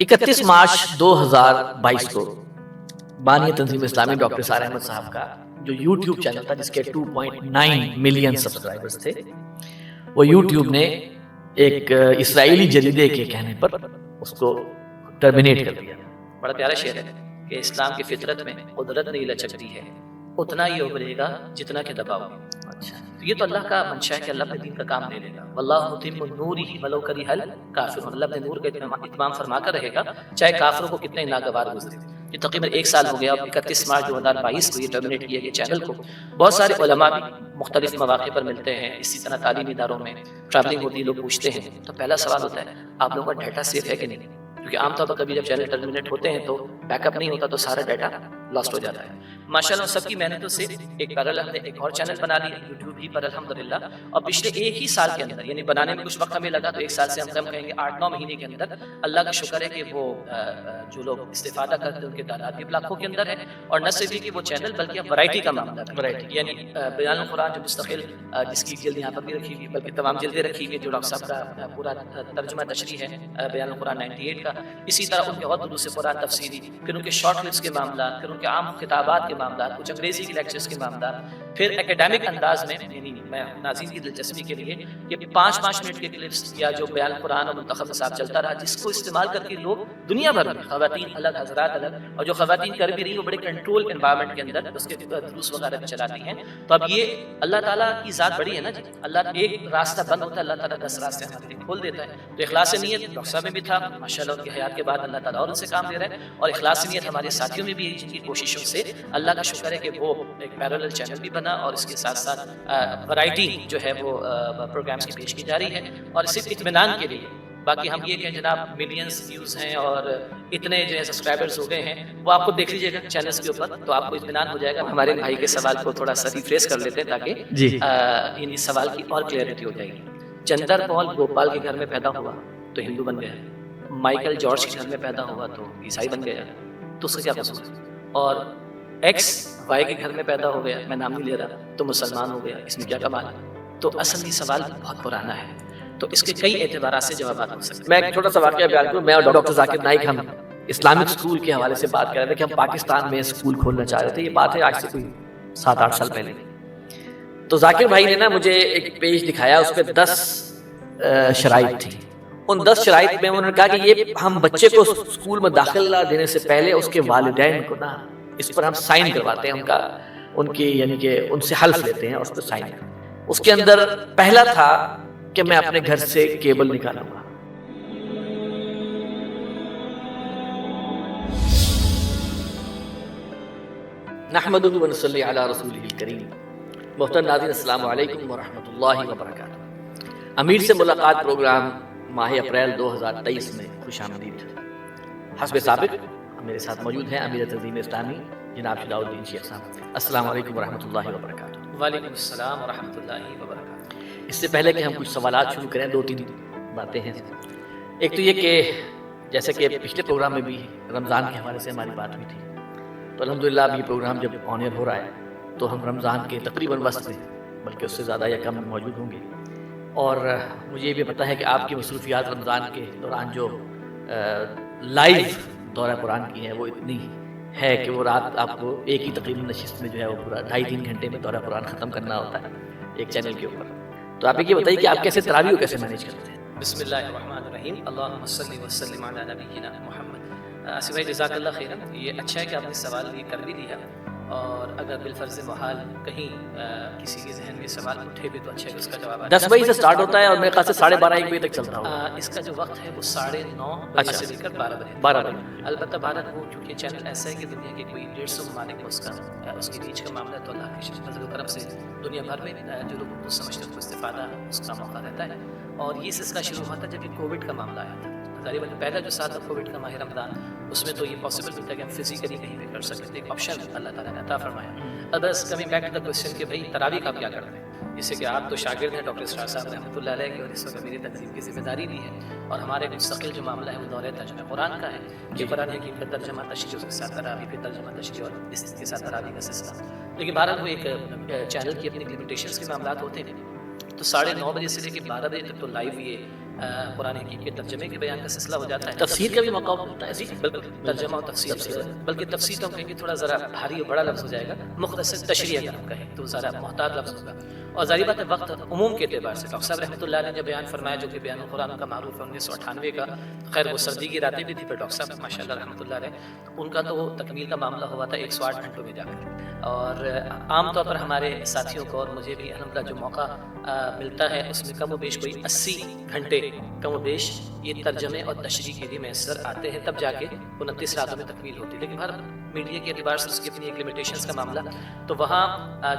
31 مارچ 2022 کو بانی تنظیم اسلامی ڈاکٹر سارے احمد صاحب کا جو یوٹیوب چینل تھا جس کے 2.9 ملین سبسکرائبرز تھے، وہ یوٹیوب نے ایک اسرائیلی جریدے کے کہنے پر اس کو ٹرمینیٹ کر دیا۔ بڑا پیارا شعر ہے کہ اسلام کی فطرت میں قدرت نہیں لچکتی ہے، اتنا ہی ابھرے گا جتنا کہ دباؤ۔ اچھا، تو یہ تو اللہ کا منشا ہے کہ اللہ اپنے دین کا کام لے لے گا۔ واللہ متم نورہ ولو کرہ الکافرون، اللہ اپنے نور کا اتمام فرما کر رہے گا چاہے کافروں کو کتنے ناگوار گزرے۔ یہ تقریباً 1 سال ہو گیا، 31 مارچ 2022 کو یہ ٹرمینیٹ کیا گیا چینل کو۔ بہت سارے علماء بھی مختلف مواقع پر ملتے ہیں، اسی طرح تعلیمی اداروں میں ٹریولنگ ہوتی ہے، لوگ پوچھتے ہیں تو پہلا سوال ہوتا ہے آپ لوگوں کا ڈیٹا سیف ہے کہ نہیں؟ کیونکہ عام طور پر کبھی جب چینل ٹرمینیٹ ہوتے ہیں تو بیک اپ نہیں ہوتا تو سارا ڈیٹا لاسٹ ہو جاتا ہے۔ ماشاءاللہ سب کی محنتوں سے ایک پیرالل ہم نے ایک اور چینل بنا لیا یوٹیوب ہی پر الحمدللہ، اور پچھلے 1 ہی سال کے اندر، یعنی بنانے میں کچھ وقت ہمیں لگا تو 1 سال سے ہم کہیں گے 8-9 مہینے کے اندر اللہ کا شکر ہے کہ وہ جو لوگ استفادہ کرتے ہیں ان کے تعداد بھی لاکھوں کے اندر ہے، اور نہ صرف کہ وہ چینل بلکہ اب ورائٹی کا معاملہ ہے، ورائٹی یعنی بیان القرآن جو مستقل جس کی جلد یہاں پر بھی رکھی ہوئی بلکہ تمام جلدیں رکھی ہوئی جو ڈاکٹر صاحب کا پورا ترجمہ تشریح ہے بیان القرآن 98 کا، اسی طرح ان کے اور دروس قرآن تفسیری، پھر ان کے شارٹ کلپس کے معاملات، پھر ان کے عام خطابات کے معاملات، کچھ انگریزی کے لیکچرز کے معاملات، پھر اکیڈیمک انداز میں، یعنی میں ناظرین کی دلچسپی کے لیے یہ 5-5 منٹ کے کلپس یا جو بیان قرآن اور منتخب نصاب چلتا رہا جس کو استعمال کر کے لوگ دنیا بھر میں، خواتین الگ حضرات الگ، اور جو خواتین کر بھی رہی وہ بڑے کنٹرول انوائرمنٹ کے اندر اس کے دروس وغیرہ بھی چلاتی ہیں۔ تو اب یہ اللہ تعالیٰ کی ذات بڑی ہے نا جی، اللہ ایک راستہ بند ہوتا ہے اللہ تعالیٰ 10 راستے ہمارے لیے کھول دیتا ہے۔ تو اخلاص نیت ڈاکٹر صاحب میں بھی تھا، ماشاءاللہ ان کی حیات کے بعد اللہ تعالیٰ اور ان سے کام لے رہا ہے، اور اخلاص نیت ہمارے ساتھیوں میں بھی ہے جن کی کوششوں سے اللہ کا شکر ہے کہ وہ ایک پیرالل چینل بھی بنا، اور اس کے ساتھ ساتھ ورائٹی جو ہے وہ پروگرامز کی پیش کی جا رہی ہے، اور صرف اطمینان کے لیے۔ باقی ہم یہ کہ جناب ملینز ویوز ہیں اور اتنے جو ہے سبسکرائبرز ہو گئے ہیں، وہ آپ کو دیکھ لیجیے گا چینلز کے اوپر تو آپ کو اطمینان ہو جائے گا۔ ہمارے بھائی کے سوال کو تھوڑا سا ریفریش کر لیتے ہیں تاکہ ان سوال کی اور کلیئرٹی ہو جائے گی۔ چندر پال گوپال کے گھر میں پیدا ہوا تو ہندو بن گیا، مائیکل جارج کے گھر میں پیدا ہوا تو عیسائی بن گیا، تو اس کا کیا قصور؟ اور ایکس وائی کے گھر میں پیدا ہو گیا، میں نام نہیں لے رہا، تو مسلمان ہو گیا، اس میں کیا کمال ہے؟ تو اصل یہ سوال بہت پرانا ہے، تو اس کے کئی اعتبارات سے جوابات ہو سکتے ہیں۔ میں ایک چھوٹا سا واقعہ بیان کروں۔ میں اور ڈاکٹر ذاکر نائک ہم اسلامک اسکول کے حوالے سے بات کر رہے تھے کہ ہم پاکستان میں اسکول کھولنا چاہ رہے تھے، یہ بات ہے آج سے کوئی 7-8 سال پہلے۔ تو ذاکر بھائی نے نا مجھے ایک پیج دکھایا، اس پہ 10 شرائط تھی۔ ان 10 شرائط میں انہوں نے کہا کہ یہ ہم بچے کو اسکول میں داخلہ دینے سے پہلے اس کے والدین کو نا اس پر ہم سائن کرواتے ہیں، ان کی یعنی کہ ان سے حلف لیتے ہیں اور اس پر سائن کرتے ہیں۔ اس کے اندر پہلا تھا کہ میں اپنے گھر سے کیبل نکالوں گا۔ نحمدہ و نصلی علی رسولہ الکریم۔ محترم ناظرین السلام علیکم ورحمۃ اللہ وبرکاتہ۔ امیر سے ملاقات پروگرام ماہ اپریل 2023 میں خوش آمدید۔ حسب سابق میرے ساتھ موجود ہیں امیر تنظیم اسلامی جناب شجاع الدین شیخ صاحب۔ السلام علیکم ورحمۃ اللہ وبرکاتہ۔ وعلیکم السلام ورحمۃ اللہ وبرکاتہ۔ اس سے پہلے کہ ہم کچھ سوالات شروع کریں، 2-3 باتیں ہیں۔ ایک تو یہ کہ جیسے کہ پچھلے پروگرام میں بھی رمضان کے حوالے سے ہماری بات ہوئی تھی، تو الحمدللہ اب یہ پروگرام جب آن ایئر ہو رہا ہے تو ہم رمضان کے تقریباً وسط میں بلکہ اس سے زیادہ یا کم موجود ہوں گے، اور مجھے یہ بھی پتہ ہے کہ آپ کی مصروفیات رمضان کے دوران جو لائیو دورہ قرآن کی ہیں وہ اتنی ہے کہ وہ رات آپ کو ایک ہی تقریباً نشست میں جو ہے وہ پورا 2.5-3 گھنٹے میں دورہ قرآن ختم کرنا ہوتا ہے ایک چینل کے اوپر۔ تو آپ یہ بتائیے کہ آپ کیسے تراویح کو کیسے مینیج کرتے ہیں؟ بسم اللہ الرحمن الرحیم، اللہم صلی وسلم علی نبینا محمد۔ آصف بھائی جزاک اللہ خیرا، یہ اچھا ہے کہ آپ نے سوال یہ کر بھی لیا، اور اگر بالفرض محال کہیں کسی کے ذہن میں سوال اٹھے بھی تو اچھا ہے کہ اس کا جواب 10 بجے سے سٹارٹ ہوتا ہے اور میرے خیال سے 12:30-1 بجے تک چلتا ہوگا۔ اس کا جو وقت ہے وہ 9:30 بجے سے لے کر 12 بجے۔ البتہ بھارت وہ چونکہ چینل ایسا ہے کہ دنیا کے کوئی 150 ممالک میں اس کی ریچ کا معاملہ ہے، تو اللہ کے فضل و کرم سے دنیا بھر میں جو لوگ اردو سمجھتے ہیں اس کو استفادہ اس کا موقع رہتا ہے۔ اور یہ سلسلہ شروع ہوا تھا جب یہ کووڈ کا معاملہ آیا تھا، تقریباً پہلا جو سال تھا کووڈ کا ماہ رمضان، اس میں تو یہ پاسبل نہیں تھا کہ ہم فزیکلی کہیں بھی کر سکتے تھے، ایک آپشن اللہ تعالیٰ نے عطا فرمایا۔ Idris coming back to the question کہ بھائی تراویح کا کیا کرتے ہیں، جیسے کہ آپ تو شاگرد ہیں ڈاکٹر اسرار صاحب رحمۃ اللہ علیہ کی، اور اس وقت میری تنظیم کی ذمہ داری بھی ہے، اور ہمارے مستقل جو معاملہ ہے وہ دورہ ترجمہ قرآن کا ہے کہ قرآن حکیم کا ترجمہ تشریح، اس کے ساتھ تراویح، پھر ترجمہ تشریح اور اس کے ساتھ تراویح کا سلسلہ۔ لیکن بہرحال وہ ایک چینل کی اپنی لمیٹیشنس کے معاملات ہوتے ہیں، تو 9:30 بجے سے لے کے 12 بجے تک تو لائیو یہ قرآن حکیم کے ترجمے کے بیان کا سلسلہ ہو جاتا ہے. تفسیر کا بھی موقع ملتا ہے. جی بالکل, ترجمہ اور تفسیر, بلکہ تفسیر تو ہم کہیں گے تھوڑا ذرا بھاری اور بڑا لفظ ہو جائے گا. مختصر تشریح اگر ہم کہیں تو ذرا محتاط لفظ ہوگا. اور ظاہر بات ہے وقت عموم کے اعتبار سے ڈاکٹر صاحب رحمۃ اللہ نے جو بیان فرمایا, جو کہ بیان القرآن کا معروف ہے 1998 کا, خیر وہ سردی کی راتیں بھی تھی, پر ڈاکٹر صاحب ماشاء اللہ رحمۃ اللہ علیہ ان کا تو وہ تکمیل کا معاملہ ہوا تھا 108 گھنٹوں میں جا کر. اور عام طور پر ہمارے ساتھیوں کو اور مجھے بھی الحمدللہ جو موقع ملتا ہے اس میں کم و بیش کوئی 80 گھنٹے کم و بیش یہ ترجمے اور تشریح کے لیے میسر آتے ہیں, تب جا کے 29 راتوں میں تکمیل ہوتی ہے. لیکن ہر میڈیا کے اعتبار سے اس کی اپنی ایک لمیٹیشنس کا معاملہ, تو وہاں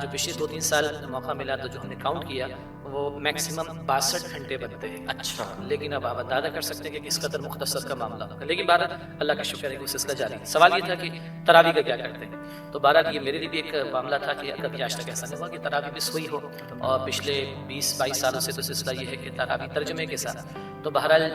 جو پچھلے 2-3 سال موقع ملا تو جو ہم نے کاؤنٹ کیا وہ میکسیمم 62 گھنٹے بنتے ہیں. اچھا, لیکن اب آپ اندازہ کر سکتے ہیں کہ کس قدر مختصر کا معاملہ ہوگا. لیکن بہرحال اللہ کا شکر ہے کہ وہ سلسلہ جاری ہے. سوال یہ تھا کہ تراویح کا کیا کرتے ہیں, تو بہرحال یہ میرے لیے بھی ایک معاملہ تھا کہ کبھی آج تک ایسا نہیں ہوا کہ تراویح مس ہوئی ہو, اور پچھلے 20-22 سالوں سے تو سلسلہ یہ ہے کہ تراویح ترجمے کے ساتھ. تو بہرحال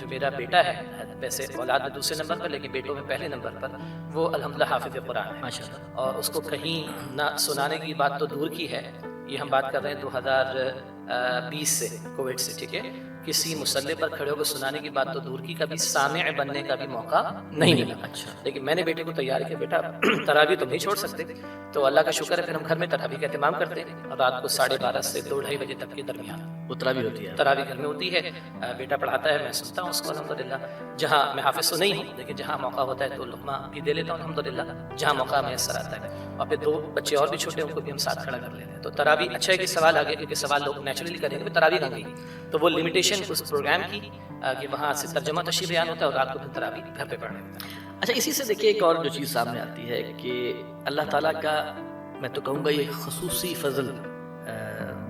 جو میرا بیٹا ہے, ویسے اولاد میں دوسرے نمبر پر لیکن بیٹوں میں پہلے نمبر پر, وہ الحمدللہ حافظ قرآن ہے ماشاء اللہ. اور اس کو کہیں نہ سنانے کی بات تو دور کی ہے, یہ ہم بات کر رہے ہیں 2020 سے, کووڈ سے, ٹھیک ہے, کسی مسلح پر کھڑے ہو کر سنانے کی بات تو دور کی, کبھی سامع بننے کا بھی موقع نہیں ملا. اچھا, لیکن میں نے بیٹے کو تیار کیا, بیٹا تراویح تو نہیں چھوڑ سکتے. تو اللہ کا شکر ہے پھر ہم گھر میں تراویح کا اہتمام کرتے ہیں, اور رات کو 12:30 سے 2-2:30 بجے تک کے درمیان وہ تراویح ہوتی ہے. تراویح گھر میں ہوتی ہے. بیٹا پڑھاتا ہے, میں سنتا ہوں اس کو الحمدللہ. جہاں میں حافظ تو نہیں ہوں لیکن جہاں موقع ہوتا ہے تو لقمہ بھی دے لیتا ہوں الحمدللہ, جہاں موقع میسر آتا ہے. اور پھر 2 بچے اور بھی چھوٹے, ان کو بھی ہم ساتھ کھڑا کر لیتے ہیں. تو تراویح اچھا ہے کہ سوال آ گیا, کیونکہ سوال لوگ نیچرلی کریں گے تراویح کہاں گئی, تو وہ لمیٹیشن اس پروگرام کی کہ وہاں سے ترجمہ تشریح بیان ہوتا ہے اور رات کو پھر تراویح گھر پہ پڑھنے ہوتا ہے. اچھا, اسی سے دیکھیے ایک اور جو چیز سامنے آتی ہے کہ اللہ تعالیٰ کا میں تو کہوں گا یہ خصوصی فضل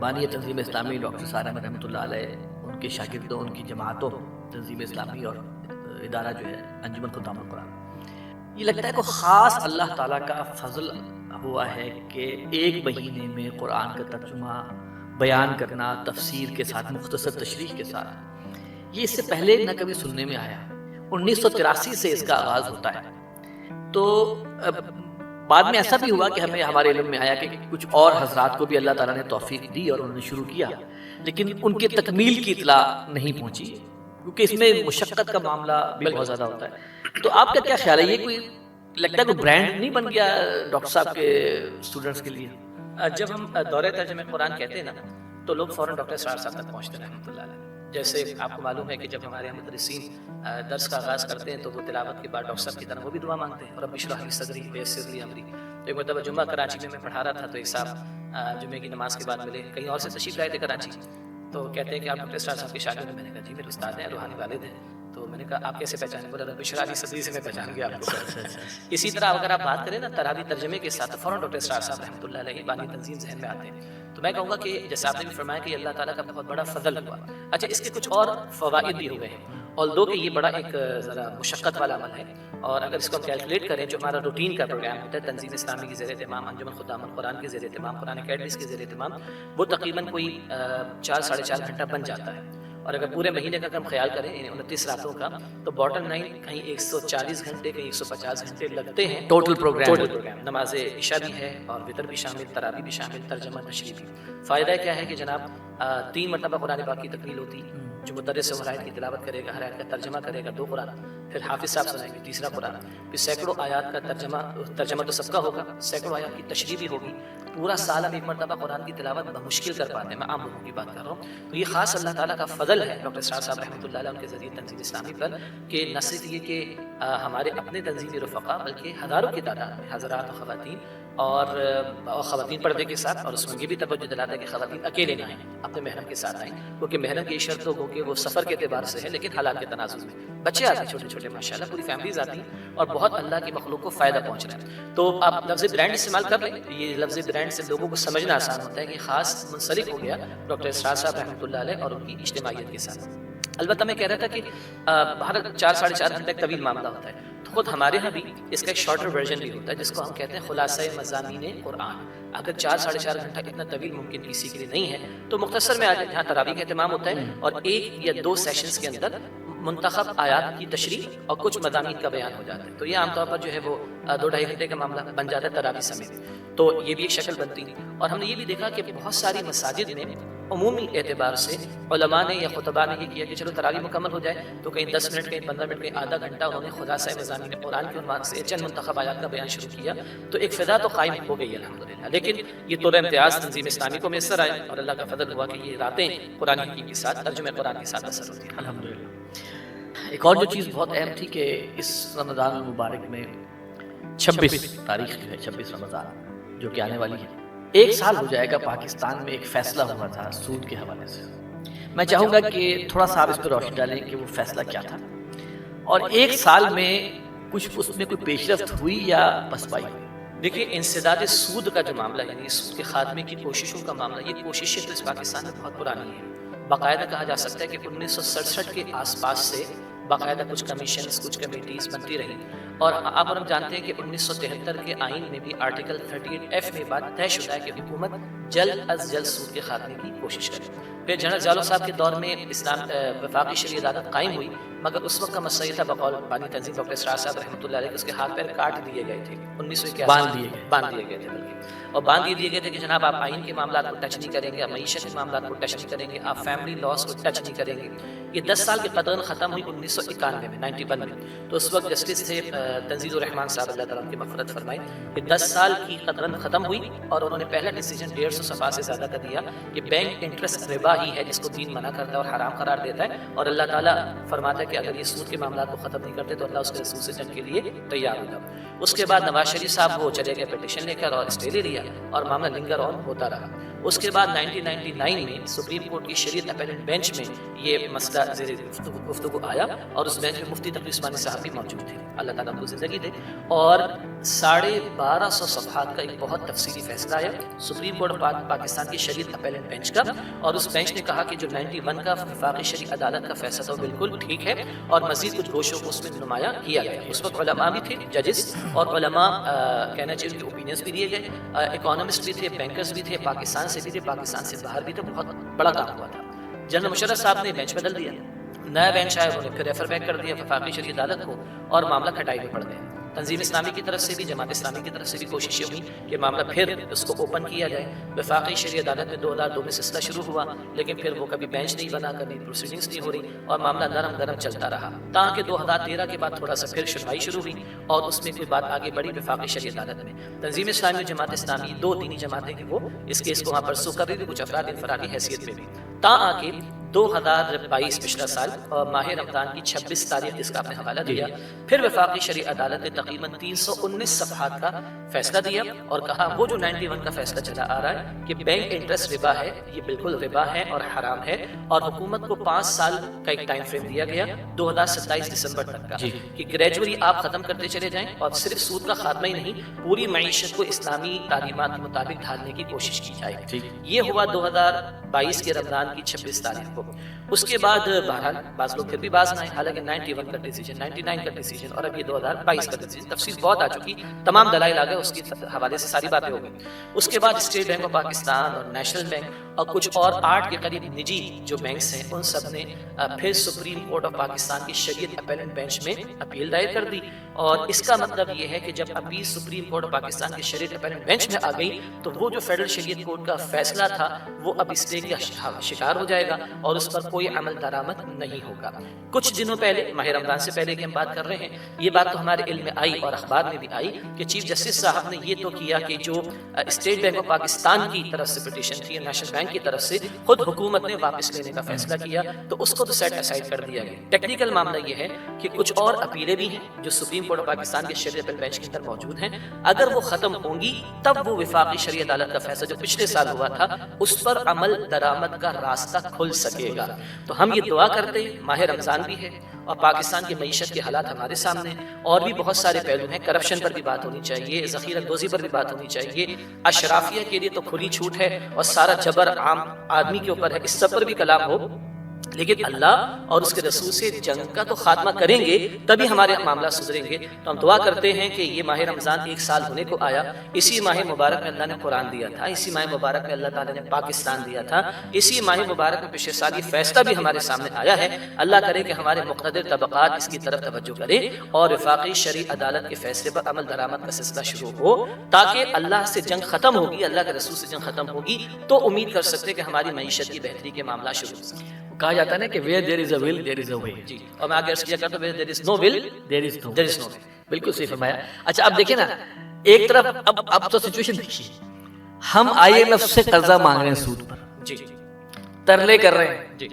بانی تنظیم اسلامی ڈاکٹر سعد احمد رحمۃ اللہ علیہ, ان کے شاگردوں, ان کی جماعتوں, تنظیم اسلامی اور ادارہ جو ہے انجمن خدام القرآن, یہ لگتا ہے کہ خاص اللہ تعالیٰ کا فضل ہوا ہے کہ 1 مہینے میں قرآن کا ترجمہ بیان کرنا تفسیر کے ساتھ, مختصر تشریح کے ساتھ. یہ اس سے پہلے نہ کبھی سننے میں آیا. 1983 سے اس کا آغاز ہوتا ہے. تو بعد میں ایسا بھی ہوا کہ ہمیں ہمارے علم میں آیا کہ کچھ اور حضرات کو بھی اللہ تعالیٰ نے توفیق دی اور انہوں نے شروع کیا, لیکن ان کی تکمیل کی اطلاع نہیں پہنچی, کیونکہ اس میں مشقت کا معاملہ بھی بہت زیادہ ہوتا ہے. تو آپ کا کیا خیال ہے, یہ کوئی لگتا ہے کوئی برانڈ نہیں بن گیا ڈاکٹر صاحب کے اسٹوڈنٹس کے لیے؟ جب ہم دورہ ترجمہ قرآن کہتے ہیں نا, تو لوگ فوراً ڈاکٹر سعد صاحب تک پہنچتے ہیں رحمۃ اللہ علیہ. جیسے آپ کو معلوم ہے کہ جب ہمارے مدرسین درس کا آغاز کرتے ہیں تو وہ تلاوت کے بعد ڈاکٹر صاحب کی طرح وہ بھی دعا مانگتے ہیں, اور رب اشرح لی صدری ویسر لی امری. ایک مرتبہ جمعہ کراچی میں پڑھا رہا تھا, تو ایک صاحب جمعے کی نماز کے بعد ملے, کہیں اور سے تشریف لائے تھے کراچی, تو کہتے ہیں کہ آپ ڈاکٹر صاحب کے شاگرد ہیں. میں نے کہا جی میرے استاد ہیں, روحانی والد ہیں. تو میں نے کہا آپ کیسے پہچانے؟ بولا رب اشرح لی صدری سے میں پہچان گیا آپ کو. اسی طرح اگر آپ بات کریں نا تراویح ترجمے کے ساتھ, فوراً ڈاکٹر صاحب رحمۃ اللہ علیہ بانی تنظیم ذہن میں آتے ہیں. تو میں کہوں گا کہ جیسے آپ نے بھی فرمایا کہ اللہ تعالیٰ کا بہت بڑا فضل ہوا. اچھا, اس کے کچھ اور فوائد بھی ہوئے ہیں, اور دو کہ یہ بڑا ایک ذرا مشقت والا عمل ہے, اور اگر اس کو ہم کیلکولیٹ کریں, جو ہمارا روٹین کا پروگرام ہوتا ہے تنظیم اسلامی کی زیر اہتمام, انجمن خدام القرآن کے زیر اہتمام, قرآن اکیڈمیز کے زیر اہتمام, وہ تقریباً کوئی 4-4.5 گھنٹہ بن جاتا ہے. اور اگر پورے مہینے کا ہم خیال کریں 29 راتوں کا, تو باٹم لائن کہیں 140 گھنٹے کہیں 150 گھنٹے لگتے ہیں ٹوٹل پروگرام. نماز عشاء بھی ہے, اور وطر بھی شامل, تراویح بھی شامل, ترجمہ تشریح بھی. فائدہ کیا ہے کہ جناب 3 مرتبہ قرآن پاک کی تکمیل ہوتی ہے. جو مدرس ہر آیت کی تلاوت کرے گا, ہر آیت کا ترجمہ کرے گا, 2 قرآن, پھر حافظ صاحب سنائیں گے 3 قرآن, پھر سینکڑوں آیات کا ترجمہ تو سب کا ہوگا, سینکڑوں آیات کی تشریح بھی ہوگی. پورا سال ہم 1 مرتبہ قرآن کی تلاوت بمشکل کر پاتے ہیں, میں عام لوگوں کی بات کر رہا ہوں. تو یہ خاص اللہ تعالیٰ کا فضل ہے ڈاکٹر صاحب رحمۃ اللہ علیہ ان کے ذریعے تنظیم اسلامی پر, کہ نہ صرف یہ کہ ہمارے اپنے تنظیمی رفقا بلکہ ہزاروں کی تعداد میں حضرات و خواتین اور خواتین پردے کے ساتھ, اور اس میں یہ بھی توجہ دلاتا ہے کہ خواتین اکیلے نہ آئیں, اپنے محرم کے ساتھ آئیں, کیونکہ محرم کی شرط ہو کہ وہ سفر کے اعتبار سے ہے, لیکن حالات کے تناظر میں بچے آتے ہیں چھوٹے چھوٹے ماشاءاللہ, پوری فیملیز آتی ہیں, اور بہت اللہ کی مخلوق کو فائدہ پہنچ رہا ہے. تو آپ لفظ برانڈ استعمال کر لیں, یہ لفظ برانڈ سے لوگوں کو سمجھنا آسان ہوتا ہے کہ خاص منسلک ہو گیا ڈاکٹر اسرار صاحب رحمۃ اللہ علیہ اور ان کی اجتماعیت کے ساتھ. البتہ میں کہہ رہا تھا کہ باہر 4-4.5 گھنٹے کا طویل معاملہ ہوتا ہے, تو خود ہمارے ہاں بھی اس کا ایک شارٹر ورژن بھی ہوتا ہے جس کو ہم کہتے ہیں خلاصہ مضامین قرآن. اگر 4-4.5 گھنٹہ اتنا طویل ممکن کسی کے لیے نہیں ہے, تو مختصر میں آج جہاں تراویح کا اہتمام ہوتا ہے, اور 1 یا 2 سیشنز کے اندر منتخب آیات کی تشریح اور کچھ مضامین کا بیان ہو جاتا ہے. تو یہ عام طور پر جو ہے وہ 2-2.5 گھنٹے کا معاملہ بن جاتا ہے تراویح سمیت. تو یہ بھی ایک شکل بنتی ہے. اور ہم نے یہ بھی دیکھا کہ بہت ساری مساجد میں عمومی اعتبار سے علماء نے یا خطباء نے یہ کیا کہ چلو تراویح مکمل ہو جائے تو کہیں 10 منٹ کہیں 15 منٹ کہیں آدھا گھنٹہ انہوں نے خلاصہ مضامین قرآن کے عنوان سے چند منتخب آیات کا بیان شروع کیا. تو ایک فضا تو قائم ہو گئی الحمدللہ. لیکن یہ طور امتیاز تنظیم اسلامی کو میسر آئے اور اللہ کا فضل ہوا کہ یہ راتیں قرآن حکیم کے ساتھ ترجمہ قرآن کے ساتھ اثر ہوتی ہیں الحمدللہ. ایک اور جو چیز بہت اہم تھی کہ اس رمضان المبارک میں 26 تاریخ جو ہے 26 رمضان جو کہ آنے والی ہے، 1 سال ہو جائے گا پاکستان میں ایک فیصلہ ہوا تھا سود کے حوالے سے. میں چاہوں گا کہ تھوڑا سا آپ اس پہ روشنی ڈالیں کہ وہ فیصلہ کیا تھا اور 1 سال میں کچھ اس میں کوئی پیش رفت ہوئی یا پسپائی ہوئی. دیکھیے انسداد سود کا جو معاملہ ہے یعنی سود کے خاتمے کی کوششوں کا معاملہ، یہ کوششیں تو اس پاکستان میں بہت پرانی ہیں. باقاعدہ کہا جا سکتا ہے کہ 1967 کے آس پاس سے باقاعدہ کچھ کمیشنز کچھ کمیٹیز بنتی رہیں. اور آپ اور ہم جانتے ہیں کہ 1973 کے آئین میں بھی آرٹیکل 38F میں بات طے شدہ ہے کہ حکومت جلد از جلد سود کے خاتمے کی کوشش کرے. پھر جنرل ضیاء صاحب کے دور میں اسلام وفاقی شرعی عدالت قائم ہوئی، مگر اس وقت کا مسئلہ یہ تھا بقول بانی تنظیم ڈاکٹر اسرار صاحب رحمۃ اللہ علیہ کے اس کے ہاتھ پیر کاٹ دیے گئے تھے 1981 باندھ دیے گئے تھے اور باندھ دیے گئے تھے کہ جناب آپ آئین کے معاملات کو ٹچ نہیں کریں گے، آپ معیشت کے معاملات کو ٹچ نہیں کریں گے، آپ فیملی لاس کو ٹچ نہیں کریں گے. یہ 10 سال کی قدرن ختم ہوئی 1991 میں 91 میں. تو اس وقت جسٹس تھے تنزیل الرحمان صاحب اللہ تعالیٰ کی مغفرت فرمائے کہ 10 سال کی قدرن ختم ہوئی اور انہوں نے پہلا ڈیسیجن 150 صفحہ سے زیادہ کا دیا کہ بینک انٹرسٹ ربا ہی ہے جس کو دین منع کرتا ہے اور حرام قرار دیتا ہے. اور اللہ تعالیٰ فرماتا ہے کہ اگر یہ سود کے معاملات کو ختم نہیں کرتے تو اللہ اس کے رسول سے جنگ کے لیے تیار ہوگا. اس کے بعد نواز شریف صاحب وہ چلے گئے پٹیشن لے کر اور اسٹے لے لیا اور معاملہ لنگر آن ہوتا رہا. اس کے بعد 1999 میں سپریم کورٹ کی شریعت اپیلنٹ بینچ میں یہ مسئلہ زیر گفتگو آیا اور اس بینچ میں مفتی تقی عثمانی صاحب بھی موجود تھے، اللہ تعالیٰ کو زندگی دے. اور 1250 صفحات کا ایک بہت تفصیلی فیصلہ آیا سپریم کورٹ پاکستان کی شریعت اپیلنٹ بینچ کا. اور اس بینچ نے کہا کہ جو 91 کا وفاقی شرعی عدالت کا فیصلہ تھا وہ بالکل ٹھیک ہے اور مزید کچھ گوشوں کو اس میں نمایاں کیا گیا. اس وقت علماء بھی تھے، ججز اور علماء کہنا چاہیے ان کے اوپینینس بھی دیے گئے، اکانومسٹ بھی تھے، بینکرز بھی تھے، پاکستان سے بھی تھے، پاکستان سے باہر بھی تھے. بہت بڑا کام ہوا تھا. جنرل مشرف صاحب نے بینچ بدل دیا، نیا بینچ آیا، انہوں نے پھر ریفر بیک کر دیا وفاقی شرعی عدالت کو اور معاملہ کھٹائی میں پڑ گیا. تنظیم اسلامی کی طرف سے بھی، جماعت اسلامی کی طرف سے بھی کوششیں ہوئی کہ معاملہ پھر اس کو اوپن کیا جائے. وفاقی شرعی عدالت میں 2002 میں سلسلہ شروع ہوا لیکن پھر وہ کبھی بینچ نہیں بنا، کبھی پروسیڈنگز نہیں ہو رہی اور معاملہ نرم گرم چلتا رہا تاکہ 2013 کے بعد تھوڑا سا پھر سنوائی شروع ہوئی اور اس میں کوئی بات آگے بڑھی وفاقی شرعی عدالت میں. تنظیم اسلامی اور جماعت اسلامی 2 دینی جماعتیں کہ وہ اس کیس کو وہاں پرسو کر رہی تھی، کچھ افراد انفرادی حیثیت پہ بھی. تا آگے 2022 پچھلا سال اور ماہ رمضان کی 26 تاریخ جس کا آپ نے حوالہ دیا، پھر وفاقی شرعی عدالت نے تقریباً 319 صفحات کا فیصلہ دیا اور کہا وہ جو 91 کا فیصلہ چلا آ رہا ہے کہ بینک انٹرسٹ ربا ہے، یہ بالکل ربا ہے اور حرام ہے اور حکومت کو 5 سال کا ایک ٹائم فریم دیا گیا 2027 دسمبر تک کا کہ گریجولی آپ ختم کرتے چلے جائیں اور صرف سود کا خاتمہ ہی نہیں پوری معیشت کو اسلامی تعلیمات کے مطابق ڈھالنے کی کوشش کی جائے. یہ ہوا 2022 کے رمضان کی 26 تاریخ کو. اس کے بعد بہرحال بعض لوگ پھر بھی باز نہ آئے، حالانکہ 91 کا ڈیسیجن، 99 کا ڈیسیجن اور اب یہ 2022 کا ڈیسیجن، تفصیل بہت آ چکی، تمام دلائل آ گئے، اس کے حوالے سے ساری باتیں ہو گئی. اس کے بعد اسٹیٹ بینک آف پاکستان اور نیشنل بینک اور کچھ اور 8 کے قریب نجی جو بینکس ہیں ان سب نے پھر سپریم کورٹ آف پاکستان کی شریعت اپیلنٹ بینچ میں اپیل دائر کر دی. اور اس کا مطلب یہ ہے کہ جب appeal supreme court of Pakistan کی شریعت اپیلنٹ بینچ میں آ گئی تو وہ جو فیڈرل شریعت کورٹ کا فیصلہ تھا وہ اب اسٹے کا شکار ہو جائے گا اور اس پر کوئی عمل درآمد نہیں ہوگا. کچھ دنوں پہلے ماہ رمضان سے پہلے کی ہم بات کر رہے ہیں، یہ بات تو ہمارے علم میں آئی اور اخبار میں بھی آئی کہ چیف جسٹس صاحب نے یہ تو کیا کہ جو اسٹیٹ بینک آف پاکستان کی طرف سے پٹیشن تھی، نیشنل بینک کی طرف سے خود حکومت نے واپس لینے کا فیصلہ کیا تو اس کو تو سیٹ اسائڈ کر دیا گیا. ٹیکنیکل معاملہ یہ ہے کہ کچھ اور اپیلیں بھی ہیں جو سپریم کورٹ آف پاکستان کے شرعی اپیل بینچ کے اندر موجود ہیں، اگر وہ ختم ہوں گی تب وہ وفاقی شرعی عدالت کا فیصلہ جو پچھلے سال ہوا تھا اس پر عمل درآمد کا راستہ کھل سکے گا. تو ہم یہ دعا کرتے ہیں، ماہ رمضان بھی ہے اور پاکستان کی معیشت کے حالات ہمارے سامنے اور بھی بہت سارے پہلو ہیں، کرپشن پر بھی بات ہونی چاہیے، ذخیرہ دوزی پر بھی بات ہونی چاہیے، اشرافیہ کے لیے تو کھلی چھوٹ ہے اور سارا جبر عام آدمی کے اوپر ہے، اس سب پر بھی کلام ہو. لیکن اللہ اور اس کے رسول سے جنگ کا تو خاتمہ کریں گے تبھی ہمارے معاملات سدھریں گے. تو ہم دعا کرتے ہیں کہ یہ ماہ رمضان 1 سال ہونے کو آیا. اسی ماہ مبارک میں اللہ نے قرآن دیا تھا, اسی ماہ مبارک میں اللہ تعالیٰ نے پاکستان دیا تھا, اسی ماہ مبارک میں پچھلے سال یہ فیصلہ بھی ہمارے سامنے آیا ہے. اللہ کرے کہ ہمارے مقتدر طبقات اس کی طرف توجہ کریں اور وفاقی شرعی عدالت کے فیصلے پر عمل درآمد کا سلسلہ شروع ہو, تاکہ اللہ سے جنگ ختم ہوگی, اللہ کے رسول سے جنگ ختم ہوگی تو امید کر سکتے کہ ہماری معیشت کی بہتری کے معاملات شروع ہو سکیں. کہا جاتا ہے نا کہ where there is a will there is a way. جی, اور میں آگے عرض کیا کرتا ہوں where there is no will there is no there is no way. بالکل صحیح فرمایا. اچھا اب دیکھیں نا, ایک طرف اب تو سچویشن دیکھیے, ہم IMF سے قرضہ مانگ رہے ہیں سود پر, جی ترلے کر رہے ہیں, جی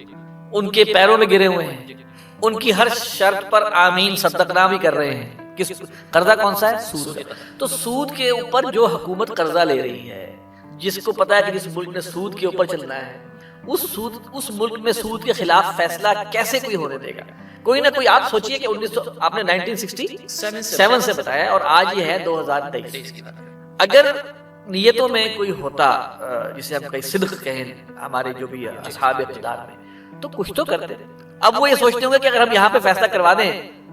ان کے پیروں میں گرے ہوئے ہیں, ان کی ہر شرط پر آمین صدقنا بھی کر رہے ہیں. کس قرضہ کون سا ہے؟ سود. تو سود کے اوپر جو حکومت قرضہ لے رہی ہے, جس کو پتا ہے کہ جس ملک نے سود کے اوپر چلنا ہے, اس ملک میں سود کے خلاف فیصلہ کیسے کوئی ہونے دے گا؟ کوئی نہ کوئی. آپ سوچئے کہ آپ نے 1967 سے بتایا اور آج یہ ہے 2023. اگر نیتوں میں کوئی ہوتا جسے ہم کہیں صدق کہیں ہمارے جو بھی اصحاب اقتدار میں, تو کچھ تو کرتے. اب وہ یہ سوچتے ہوں گے کہ اگر ہم یہاں پہ فیصلہ کروا دیں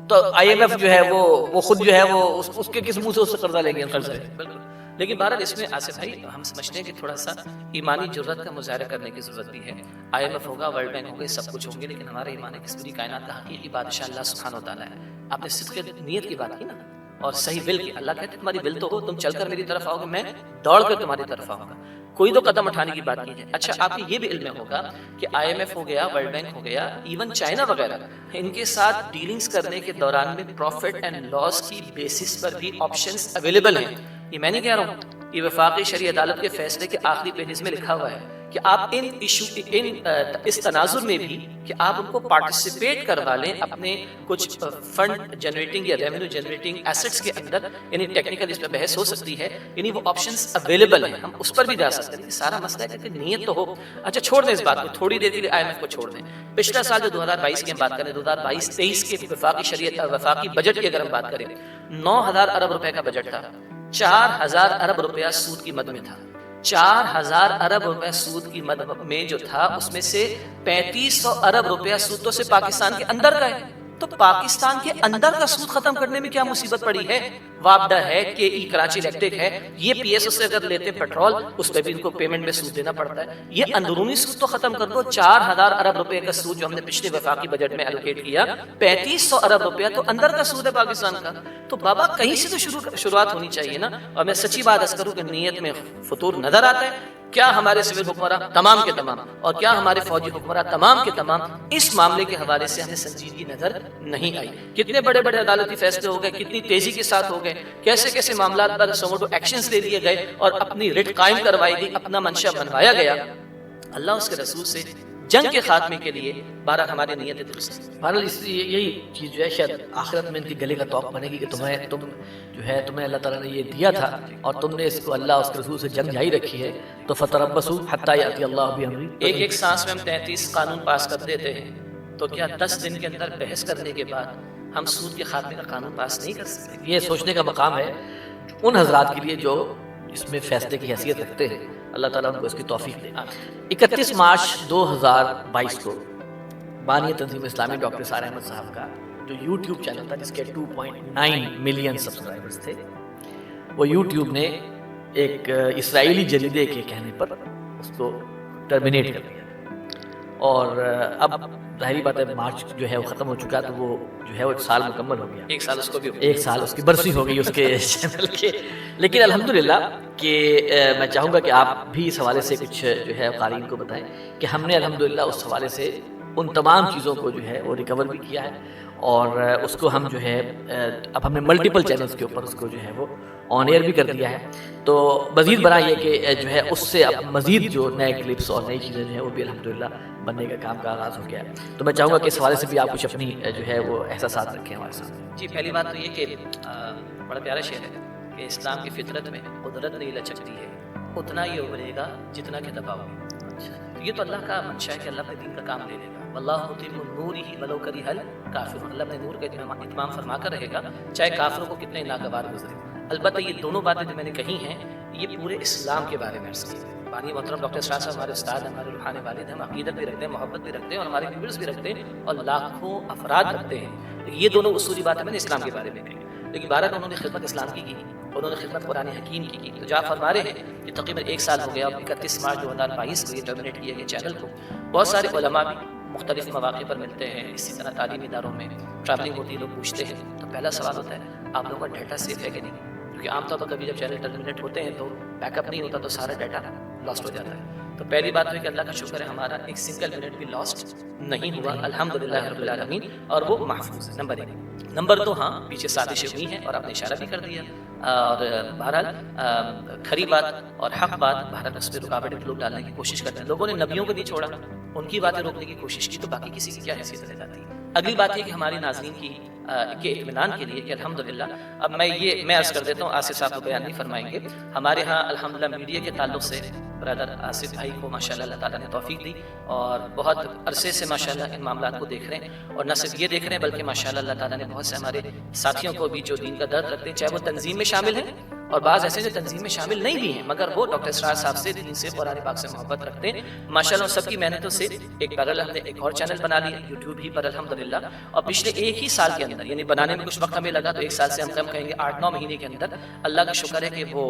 تو IMF جو ہے وہ خود جو ہے وہ اس کے کس منہ سے اس سے قرضہ لیں گے. بالکل. لیکن بہرحال اس میں آصف بھائی ہم سمجھتے ہیں کہ تھوڑا سا ایمانی جرات کا مظاہرہ کرنے کی ضرورت بھی ہے. IMF ہوگا, ورلڈ بینک ہوگا, سب کچھ ہوں گے, لیکن ہمارا ایمان ہے کہ اس پوری کائنات کا حقیقی بادشاہ اللہ سبحانہ و تعالیٰ ہے. آپ نے صدق نیت کی بات کی نا, اور صحیح ول کی. اللہ کہتے تمہاری ول تو ہو, تم چل کر میری طرف آؤ گے, میں دوڑ کر تمہاری طرف آؤں گا. کوئی تو قدم اٹھانے کی بات کی ہے. اچھا آپ کو یہ بھی علم ہوگا کہ IMF ہو گیا, ورلڈ بینک ہو گیا, ایون چائنا وغیرہ, ان کے ساتھ ڈیلنگز کرنے کے دوران میں پروفٹ اینڈ لاس کی بیسس پر بھی آپشنز اویلیبل ہیں. یہ میں نہیں کہہ رہا ہوں, یہ وفاقی شرعی عدالت کے فیصلے کے آخری پیجز میں لکھا ہوا ہے کہ آپ اس تناظر میں بھی کہ آپ ان کو پارٹیسپیٹ کروا لیں اپنے کچھ فنڈ جنریٹنگ یا ریونیو جنریٹنگ ایسٹس کے اندر. یعنی ٹیکنیکل اس پہ بحث ہو سکتی ہے, یعنی وہ آپشنز اویلیبل ہیں, ہم اس پر بھی جا سکتے ہیں. سارا مسئلہ ہے کہ نیت تو ہو. اچھا چھوڑ دیں اس بات کو, تھوڑی دیر کے لیے IMF کو چھوڑ دیں. پچھلا سال جو 2022 کی ہم بات کریں, 2022-23 کے وفاقی بجٹ کی اگر ہم بات کریں, 9,000 ارب روپے کا بجٹ تھا. 4,000 ارب روپیہ سود کی مد میں تھا. 4,000 ارب روپے سود کی مد میں جو تھا, اس میں سے 3,500 ارب روپیہ سود تو صرف پاکستان کے اندر کا ہے. تو پاکستان کے اندر کا سود ختم کرنے میں کیا مصیبت پڑی ہے؟ وابڈا ہے, کے ای کراچی الیکٹرک ہے, یہ PSO سے اگر لیتے ہیں پیٹرول, اس پہ بھی ان کو پیمنٹ میں سود دینا پڑتا ہے. یہ اندرونی سود تو ختم کر دو. 4,000 ارب روپے کا سود جو ہم نے پچھلے وفاقی بجٹ میں الوکیٹ کیا, 3,500 ارب روپیہ تو اندر کا سود ہے پاکستان کا. تو بابا کہیں سے تو شروعات ہونی چاہیے نا. اور میں سچی بات عرض کروں کہ نیت میں فطور نظر آتا ہے. کیا ہمارے سول حکمراں تمام کے تمام اور کیا ہمارے فوجی حکمراں تمام کے تمام اس معاملے کے حوالے سے ہمیں سنجیدگی نظر نہیں آئی. کتنے بڑے بڑے عدالتی فیصلے ہو گئے, کتنی تیزی کے ساتھ ہو گئے, کیسے کیسے معاملات پر سوموٹو ایکشنز لے لیے گئے اور اپنی رٹ قائم کروائی گئی, اپنا منشا بنوایا گیا. اللہ اس کے رسول سے جنگ کے خاتمے کے لیے بہرحال ہماری نیتیں درست ہیں. بہرحال یہی چیز جو ہے شاید آخرت میں ان کی گلے کا توق بنے گی کہ تمہیں اللہ تعالیٰ نے یہ دیا تھا اور تم نے اس کو اللہ اس کے رسول سے جنگ جاری رکھی ہے, تو فتربصوا حتی یأتی اللہ بامرہ. ایک سانس میں ہم 33 قانون پاس کر دیتے ہیں, تو کیا 10 دن کے اندر بحث کرنے کے بعد ہم سود کے خاتمے کا قانون پاس نہیں کر سکتے؟ یہ سوچنے کا مقام ہے ان حضرات کے لیے جو اس میں فیصلے کی حیثیت رکھتے ہیں. اللہ تعالیٰ ان کو اس کی توفیق دے. 31 مارچ 2022 کو بانی تنظیم اسلامی ڈاکٹر سارہ احمد صاحب کا جو یوٹیوب چینل تھا, جس کے 2.9 ملین سبسکرائبرز تھے, وہ یوٹیوب نے ایک اسرائیلی جریدے کے کہنے پر اس کو ٹرمینیٹ کر دیا. اور اب ظاہری بات ہے مارچ جو ہے وہ ختم ہو چکا, تو وہ جو ہے وہ 1 سال مکمل ہو گیا. 1 سال اس کو بھی 1 سال اس کی برسی ہو گئی اس کے چینل کے. لیکن الحمدللہ کہ میں چاہوں گا کہ آپ بھی اس حوالے سے کچھ جو ہے قارئین کو بتائیں کہ ہم نے الحمدللہ اس حوالے سے ان تمام چیزوں کو جو ہے وہ ریکور بھی کیا ہے, اور اس کو ہم جو ہے اب ہم نے ملٹیپل چینلز کے اوپر اس کو جو ہے وہ آن ایئر بھی کر دیا ہے. تو مزید بنا یہ کہ جو ہے اس سے اب مزید جو نئے کلپس اور نئی چیزیں جو ہیں وہ بھی الحمدللہ بننے کا کام کا آغاز ہو گیا ہے. تو میں چاہوں گا کہ اس حوالے سے بھی آپ کچھ اپنی جو ہے وہ احساسات رکھیں ہمارے ساتھ. جی, پہلی بات تو یہ کہ بڑا پیارا شعر ہے کہ اسلام کی فطرت میں قدرت نہیں لچکتی ہے, اتنا یہ ابھرے گا جتنا کہ دباؤ گے. یہ تو اللہ کا منشا ہے کہ اللہ اپنے دین کا کام لے لے گا. واللہ متم نورہ ولو کرہ الکافرون. اللہ اپنے نور کا اتمام فرما کر رہے گا چاہے کافروں کو کتنے ناگوار گزرے. البتہ یہ دونوں باتیں جو میں نے کہی ہیں یہ پورے اسلام کے بارے میں عرض کی ہے. بانی محترم ڈاکٹر اسرار صاحب ہمارے استاد ہیں، ہمارے روحانی والد ہیں، ہم عقیدت بھی رکھتے ہیں، محبت بھی رکھتے ہیں اور ہمارے ویورز بھی رکھتے ہیں اور لاکھوں افراد رکھتے ہیں. یہ دونوں اصولی باتیں میں نے اسلام کے بارے میں کہی، لیکن بہرحال انہوں نے خدمت اسلام کی، انہوں نے خدمت قرآن حکیم کی. تو جو آپ فرما رہے ہیں کہ تقریباً 1 سال ہو گیا اور 31 مارچ 2022 کو یہ ٹرمینیٹ کیا گیا چینل کو. بہت سارے علماء بھی مختلف مواقع پر ملتے ہیں، اسی طرح تعلیمی اداروں میں ٹریولنگ ہوتی ہے، لوگ پوچھتے ہیں. تو پہلا سوال ہوتا ہے آپ لوگوں کا ڈیٹا سیف ہے کہ نہیں؟ کیونکہ عام طور پر کبھی جب چینل ٹرمینیٹ ہوتے ہیں تو بیک اپ نہیں ہوتا تو سارا ڈیٹا لاسٹ ہو جاتا ہے. تو پہلی بات ہوئی کہ اللہ کا شکر ہے ہمارا ایک سنگل منٹ بھی لاسٹ نہیں ہوا الحمدللہ رب العالمین، اور وہ محفوظ ہے. نمبر 1. نمبر 2، ہاں پیچھے سازشیں ہوئی ہیں اور آپ نے اشارہ بھی کر دیا، اور بہرحال کھری بات اور حق بات، بہرحال اس پہ رکاوٹیں لوگ ڈالنے کی کوشش کرتے ہیں. لوگوں نے نبیوں کو نہیں چھوڑا، ان کی باتیں روکنے کی کوشش کی، تو باقی کسی کی کیا حیثیت رہ جاتی ہے. اگلی بات یہ کہ ہمارے ناظرین کے اطمینان کے لیے کہ الحمدللہ اب میں عرض کر دیتا ہوں، آصف صاحب کو بیان نہیں فرمائیں گے. ہمارے ہاں الحمدللہ میڈیا کے تعلق سے برادر آصف بھائی کو ماشاءاللہ اللہ تعالیٰ نے توفیق دی اور بہت عرصے سے ماشاءاللہ ان معاملات کو دیکھ رہے ہیں، اور نہ صرف یہ دیکھ رہے ہیں بلکہ ماشاءاللہ اللہ تعالیٰ نے بہت سے ہمارے ساتھیوں کو بھی جو دین کا درد رکھتے ہیں، چاہے وہ تنظیم میں شامل ہیں اور بعض ایسے جو تنظیم میں شامل نہیں بھی ہیں مگر وہ ڈاکٹر اسرار صاحب سے، دین سے، قرآن پاک سے محبت رکھتے ہیں. ماشاءاللہ سب کی محنتوں سے ایک پیرل ہم نے ایک اور چینل بنا لیا یوٹیوب ہی پر الحمدللہ، اور پچھلے 1 ہی سال کے اندر، یعنی بنانے میں کچھ وقت ہمیں لگا، تو 1 سال سے ہم کہیں گے 8-9 مہینے کے اندر اللہ کا شکر ہے کہ وہ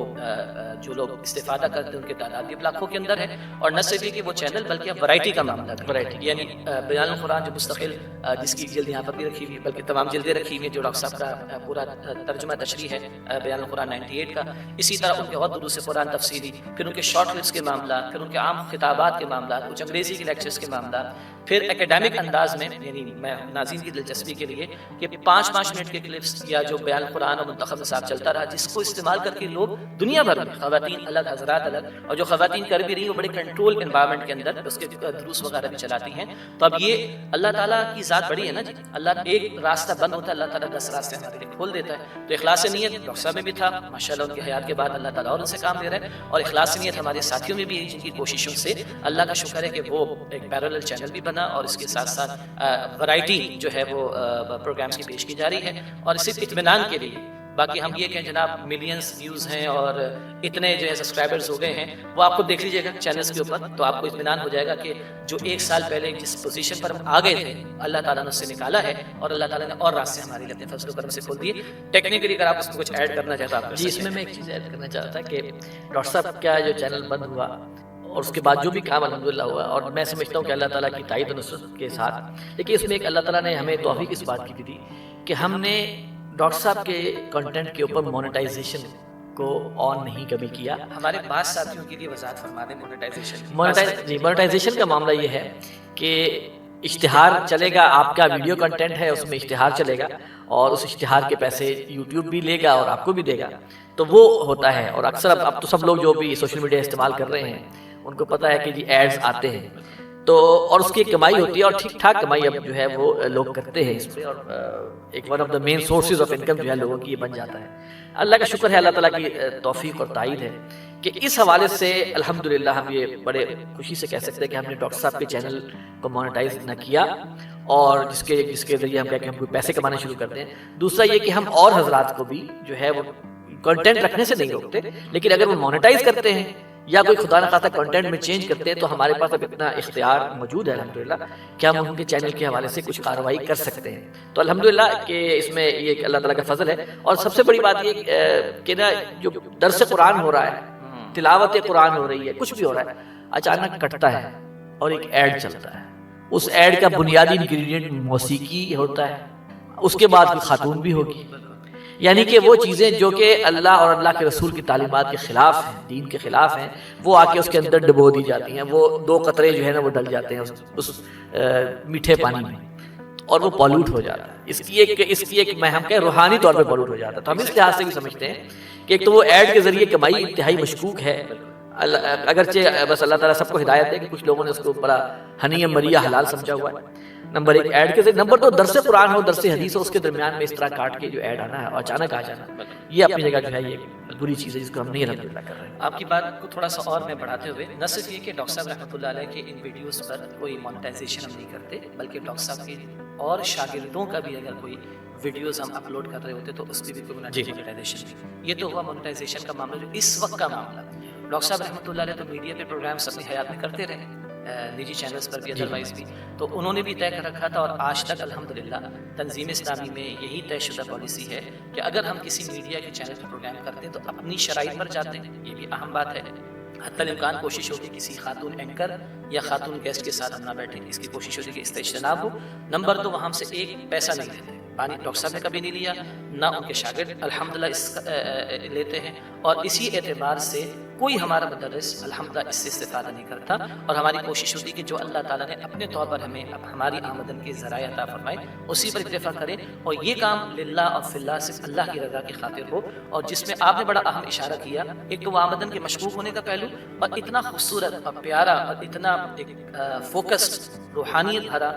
جو لوگ استفادہ کرتے ہیں ان کے تعداد بھی لاکھوں کے اندر ہے. اور نہ صرف یہ کہ وہ چینل بلکہ اب ورائٹی کا معاملہ ہے، ورائٹی یعنی بیان القرآن جو مستقل، جس کی جلد یہاں پر بھی رکھی ہوئی ہے، بلکہ تمام جلدیں رکھی ہوئی ہیں، جو ڈاکٹر صاحب کا پورا ترجمہ تشریح ہے بیان القرآن 98 کا. اسی طرح ان کے اور دروس قرآن تفصیلی، پھر ان کے شارٹ کلپس کے معاملات، پھر ان کے عام خطابات کے معاملات، کچھ انگریزی کے لیکچرز کے معاملات، پھر اکیڈیمک انداز میں، یعنی میں ناظرین کی دلچسپی کے لیے کہ 5-5 منٹ کے کلپس یا جو بیان قرآن اور منتخب نصاب چلتا رہا، جس کو استعمال کر کے لوگ دنیا بھر میں، خواتین الگ، حضرات الگ، اور جو خواتین کر بھی رہی ہیں وہ بڑے کنٹرول انوائرمنٹ کے اندر اس کے دروس وغیرہ بھی چلاتی ہیں. تو اب یہ اللہ تعالیٰ کی ذات بڑی ہے نا جی، اللہ ایک راستہ بند ہوتا ہے اللہ تعالیٰ 10 راستے ہمارے لیے کھول دیتا ہے. تو اخلاص نیت ڈاکٹر صاحب میں بھی تھا ماشاءاللہ، ان کی حیات کے بعد اللہ تعالیٰ اور ان سے کام لے رہا ہے، اور اخلاص نیت ہمارے ساتھیوں میں بھی ہے جن کی کوششوں سے اللہ کا شکر ہے کہ وہ ایک پیرالل چینل بھی بنا، اور اس کے ساتھ ساتھ ورائٹی جو ہے وہ پروگرامز کی پیش کی جا رہی ہے. اور صرف اطمینان کے لیے، باقی ہم یہ کہیں جناب ملینز ویوز ہیں اور اتنے جو ہے سبسکرائبرز ہو گئے ہیں، وہ آپ کو دیکھ لیجیے گا چینلز کے اوپر، تو آپ کو اطمینان ہو جائے گا کہ جو 1 سال پہلے جس پوزیشن پر ہم آ گئے تھے اللہ تعالیٰ نے اس سے نکالا ہے، اور اللہ تعالیٰ نے اور راستے ہمارے لیے اپنے فضل و کرم سے کھول دیے. ٹیکنیکلی اگر آپ اس میں کچھ ایڈ کرنا چاہتے ہیں آپ جی، اس میں ایک چیز ایڈ کرنا چاہتا کہ ڈاکٹر صاحب کا جو چینل بند ہوا اور اس کے بعد جو بھی کام الحمدللہ ہوا، اور میں سمجھتا ہوں کہ اللہ تعالیٰ کی تائید و نصرت کے ساتھ، لیکن اس میں ایک اللہ تعالیٰ نے ہمیں توفیق اس بات کی تھی کہ ہم نے ڈاکٹر صاحب کے کنٹینٹ کے اوپر مونیٹائزیشن کو آن نہیں کبھی کیا. ہمارے بعض ساتھیوں کے لیے وضاحت فرما دیں مونیٹائزیشن کا معاملہ یہ ہے کہ اشتہار چلے گا، آپ کا ویڈیو کنٹینٹ ہے اس میں اشتہار چلے گا، اور اس اشتہار کے پیسے یوٹیوب بھی لے گا اور آپ کو بھی دے گا. تو وہ ہوتا ہے، اور اکثر اب تو سب لوگ جو بھی سوشل میڈیا استعمال کر رہے ہیں ان کو پتہ ہے کہ جی ایڈز آتے ہیں، تو اور اس کی کمائی ہوتی ہے، اور ٹھیک ٹھاک کمائی اب جو ہے وہ لوگ کرتے ہیں اس پہ، اور ایک one of the main sources of income جو ہے لوگوں کی یہ بن جاتا ہے. اللہ کا شکر ہے، اللہ تعالیٰ کی توفیق اور تائید ہے کہ اس حوالے سے الحمدللہ ہم یہ بڑے خوشی سے کہہ سکتے ہیں کہ ہم نے ڈاکٹر صاحب کے چینل کو مونیٹائز نہ کیا، اور جس کے ذریعے ہم کہہ کہ ہم کوئی پیسے کمانے شروع کرتے ہیں. دوسرا یہ کہ ہم اور حضرات کو بھی جو ہے وہ کنٹینٹ رکھنے سے نہیں روکتے، لیکن اگر وہ مونیٹائز کرتے ہیں یا کوئی خدا نخواستہ کنٹینٹ میں چینج کرتے ہیں تو ہمارے پاس اب اتنا اختیار موجود ہے الحمدللہ کہ ہم ان کے چینل کے حوالے سے کچھ کارروائی کر سکتے ہیں. تو الحمدللہ کہ اس میں یہ اللہ تعالیٰ کا فضل ہے. اور سب سے بڑی بات یہ کہ نا جو درس قرآن ہو رہا ہے، تلاوت قرآن ہو رہی ہے، کچھ بھی ہو رہا ہے، اچانک کٹتا ہے اور ایک ایڈ چلتا ہے. اس ایڈ کا بنیادی انگریڈینٹ موسیقی ہوتا ہے، اس کے بعد خاتون بھی ہوگی، یعنی کہ وہ چیزیں جو کہ اللہ اور اللہ کے رسول کی تعلیمات کے خلاف ہیں، دین کے خلاف ہیں، وہ آ کے اس کے اندر ڈبو دی جاتی ہیں. وہ 2 قطرے جو ہے نا وہ ڈل جاتے ہیں اس میٹھے پانی میں، اور وہ پالوٹ ہو جاتا ہے. اس کی ایک میں ہم کہیں روحانی طور پہ پالوٹ ہو جاتا ہے. تو ہم اس لحاظ سے بھی سمجھتے ہیں کہ ایک تو وہ ایڈ کے ذریعے کمائی انتہائی مشکوک ہے، اگرچہ بس اللہ تعالیٰ سب کو ہدایت ہے کہ کچھ لوگوں نے اس کو بڑا ہنی مریا حلال سمجھا ہوا ہے. نمبر 1 ایڈ کے ذریعے. نمبر 2 درس قرآن ہو، درس حدیث ہو، اس کے درمیان میں اس طرح کاٹ کے جو ایڈ آنا ہے اور اچانک آ جانا، یہ اپنی جگہ جو ہے یہ بری چیز ہے جس کو ہم نہیں الحمدللہ کر رہے ہیں. آپ کی بات کو تھوڑا سا اور میں بڑھاتے ہوئے، نہ صرف یہ کہ ڈاکٹر صاحب رحمۃ اللہ علیہ کے ان ویڈیوز پر کوئی مونیٹائزیشن ہم نہیں کرتے، بلکہ ڈاکٹر صاحب کے اور شاگردوں کا بھی اگر کوئی ویڈیوز ہم اپلوڈ کر رہے ہوتے تو اس کی بھی کوئی مونیٹائزیشن نہیں. یہ تو ہوا مونیٹائزیشن کا معاملہ جو اس وقت کا معاملہ. ڈاکٹر صاحب رحمۃ اللہ علیہ تو میڈیا پہ پروگرامس اپنی حیات میں کرتے رہے، نجی چینلز پر بھی ادروائز بھی، تو انہوں نے بھی طے کر رکھا تھا اور آج تک الحمدللہ تنظیم اسلامی میں یہی طے شدہ پالیسی ہے کہ اگر ہم کسی میڈیا کے چینل پر پروگرام کرتے ہیں تو اپنی شرائط پر جاتے ہیں، یہ بھی اہم بات ہے۔ حتی الامکان کوشش ہوگی کسی خاتون اینکر یا خاتون گیسٹ کے ساتھ ہم نہ بیٹھیں، اس کی کوشش ہوتی ہے کہ اس سے اجتناب ہو۔ نمبر 2، وہاں ہم سے ایک پیسہ نہیں لیتے، پانی ڈاکٹر صاحب نے کبھی نہیں لیا، نہ ان کے شاگرد الحمدللہ لیتے ہیں، اور اسی اعتبار سے کوئی ہمارا مدرس الحمدللہ اس سے استفادہ نہیں کرتا، اور ہماری کوشش ہوتی ہے کہ جو اللہ تعالیٰ نے اپنے طور پر ہمیں ہماری آمدن کے ذرائع عطا فرمائے اسی پر اکتفا کریں، اور یہ کام للہ اور فی اللہ صرف اللہ کی رضا کی خاطر ہو۔ اور جس میں آپ نے بڑا اہم اشارہ کیا، ایک تو وہ آمدن کے مشکوک ہونے کا پہلو، اور اتنا خوبصورت اور پیارا اور اتنا ایک فوکسڈ، روحانیت بھرا،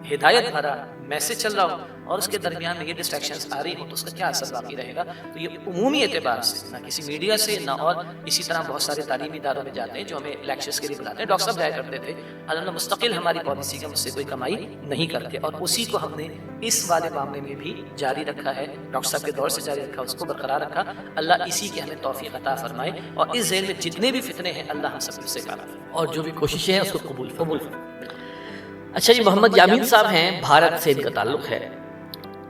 ہدایت بھرا میسج چل رہا ہو، اور اس کے درمیان میں یہ ڈسٹریکشنز آ رہی ہوں تو اس کا کیا اثر باقی رہے گا؟ تو یہ عمومی اعتبار سے نہ کسی میڈیا سے نہ، اور اسی طرح بہت سارے تعلیمی اداروں میں جاتے ہیں جو ہمیں لیکچرز کے لیے بلاتے ہیں، ڈاکٹر صاحب جایا کرتے تھے، الحمدللہ مستقل ہماری پالیسی کا مجھ سے کوئی کمائی نہیں کرتے، اور اسی کو ہم نے اس والے معاملے میں بھی جاری رکھا ہے، ڈاکٹر صاحب کے دور سے جاری رکھا، اس کو برقرار رکھا۔ اللہ اسی کی ہمیں توفیق عطا فرمائے، اور اس ذیل میں جتنے بھی فتنے ہیں اللہ ہم سب سے کافی، اور جو بھی کوششیں ہیں اس کو قبول فرمائے۔ اچھا جی، محمد یامین صاحب ہیں، بھارت سے ان کا تعلق ہے،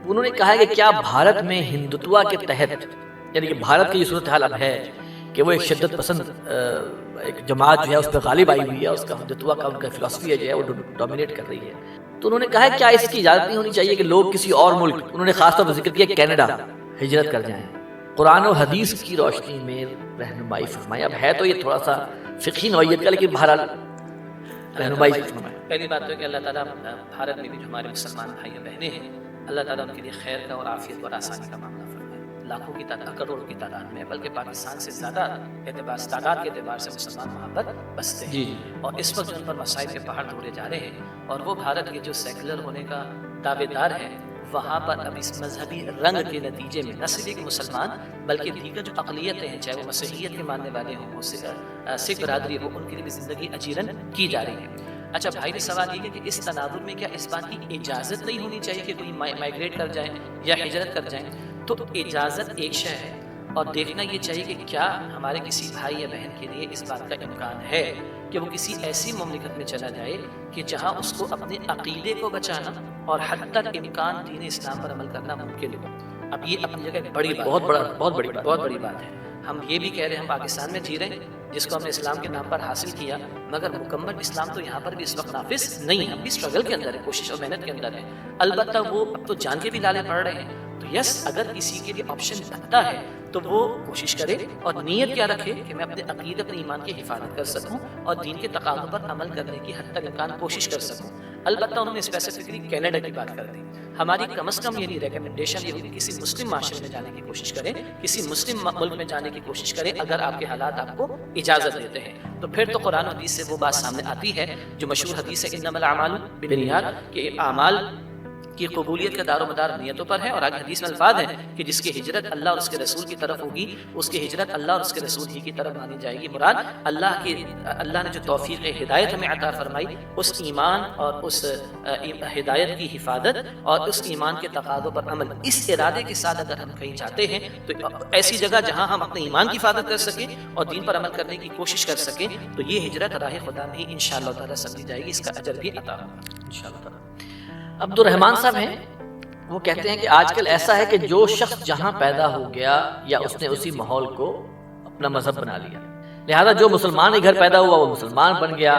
انہوں نے کہا ہے کہ کیا بھارت میں ہندوتوا کے تحت، یعنی کہ بھارت کی یہ صورتحال اب ہے کہ وہ ایک شدت پسند ایک جماعت جو ہے اس پہ غالب آئی ہوئی ہے، اس کا ہندوتوا کا ان کا فلسفی ہے جو ہے وہ ڈومینیٹ کر رہی ہے، تو انہوں نے کہا ہے کیا اس کی اجازت نہیں ہونی چاہیے کہ لوگ کسی اور ملک، انہوں نے خاص طور پر ذکر کیا کینیڈا، ہجرت کر جائیں، قرآن و حدیث کی روشنی میں رہنمائی فرمائیں؟ اب ہے تو یہ تھوڑا سا فقہی نوعیت کا، لیکن بہرحال رہنمائی فرمائیں۔ پہلی بات تو ہے کہ اللہ تعالیٰ بھارت میں بھی جو ہمارے مسلمان بھائی بہنیں ہیں، اللہ تعالیٰ ان کے لیے خیر کا اور عافیت اور آسانی کا معاملہ فرمائے۔ لاکھوں کی تعداد، کروڑوں کی تعداد میں، بلکہ پاکستان سے زیادہ تعداد کے اعتبار سے مسلمان وہاں پر بستے ہیں، اور اس وقت ان پر مسائل کے پہاڑ توڑے جا رہے ہیں، اور وہ بھارت کے جو سیکولر ہونے کا دعوے دار ہیں، وہاں پر اب اس مذہبی رنگ کے نتیجے میں نہ صرف ایک مسلمان بلکہ دیگر جو اقلیتیں ہیں، چاہے وہ مسیحیت کے ماننے والے ہوں، وہ سکھ برادری ہو، ان کے لیے بھی زندگی اجیرن کی جا رہی ہے۔ اچھا بھائی نے سوال یہ ہے کہ اس تناظر میں کیا اس بات کی اجازت نہیں ہونی چاہیے کہ کوئی مائگریٹ کر جائیں یا ہجرت کر جائیں؟ تو اجازت ایک شے ہے، اور دیکھنا یہ چاہیے کہ کیا ہمارے کسی بھائی یا بہن کے لیے اس بات کا امکان ہے کہ وہ کسی ایسی مملکت میں چلا جائے کہ جہاں اس کو اپنے عقیدے کو بچانا اور حتی الامکان دین اسلام پر عمل کرنا ممکن ہو۔ اب یہ اپنی جگہ ایک بڑی بات، بہت بڑی بات ہے۔ ہم یہ بھی کہہ رہے ہیں ہم پاکستان میں جی رہے ہیں جس کو ہم نے اسلام کے نام پر حاصل کیا، مگر مکمل اسلام تو یہاں پر بھی اس وقت نافذ نہیں ہے، ہم بھی اسٹرگل کے اندر ہے، کوشش اور محنت کے اندر ہے۔ البتہ وہ اب تو جان کے بھی لالے پڑ رہے ہیں، تو یس اگر کسی کے لیے آپشن بنتا ہے تو وہ کوشش کرے اور نیت کیا رکھے کہ میں اپنے عقیدے، اپنے ایمان کی حفاظت کر سکوں اور دین کے تقاضوں پر عمل کرنے کی حد تک امکان کوشش کر سکوں۔ البتہ انہوں نے اسپیسیفکلی کینیڈا کی بات کر دی، ہماری کم از کم یہ ریکمنڈیشن یہ ہوگی کسی مسلم معاشرے میں جانے کی کوشش کریں، کسی مسلم ملک میں جانے کی کوشش کریں اگر آپ کے حالات آپ کو اجازت دیتے ہیں، تو پھر تو قرآن و حدیث سے وہ بات سامنے آتی ہے جو مشہور حدیث ہے انما الاعمال بالنیات، کہ اعمال کی قبولیت کا دار و مدار نیتوں پر ہے، اور آگے حدیث میں الفاظ ہیں کہ جس کی ہجرت اللہ اور اس کے رسول کی طرف ہوگی اس کی ہجرت اللہ اور اس کے رسول ہی کی طرف مانی جائے گی۔ مراد اللہ نے جو توفیق ہدایت ہمیں عطا فرمائی، اس ایمان اور اس ہدایت کی حفاظت اور اس ایمان کے تقاضوں پر عمل، اس ارادے کے ساتھ اگر ہم کہیں جاتے ہیں تو ایسی جگہ جہاں ہم اپنے ایمان کی حفاظت کر سکیں اور دین پر عمل کرنے کی کوشش کر سکیں، تو یہ ہجرت راہ خدا میں ہی انشاءاللہ تعالیٰ سمجھی جائے گی، اس کا اجر بھی عطا ہوگا انشاءاللہ تعالیٰ۔ عبد الرحمان صاحب ہیں، وہ کہتے ہیں کہ آج کل ایسا ہے کہ جو شخص جہاں پیدا ہو گیا یا اس نے اسی ماحول کو اپنا مذہب بنا لیا، لہذا جو مسلمان کے گھر پیدا ہوا وہ مسلمان بن گیا،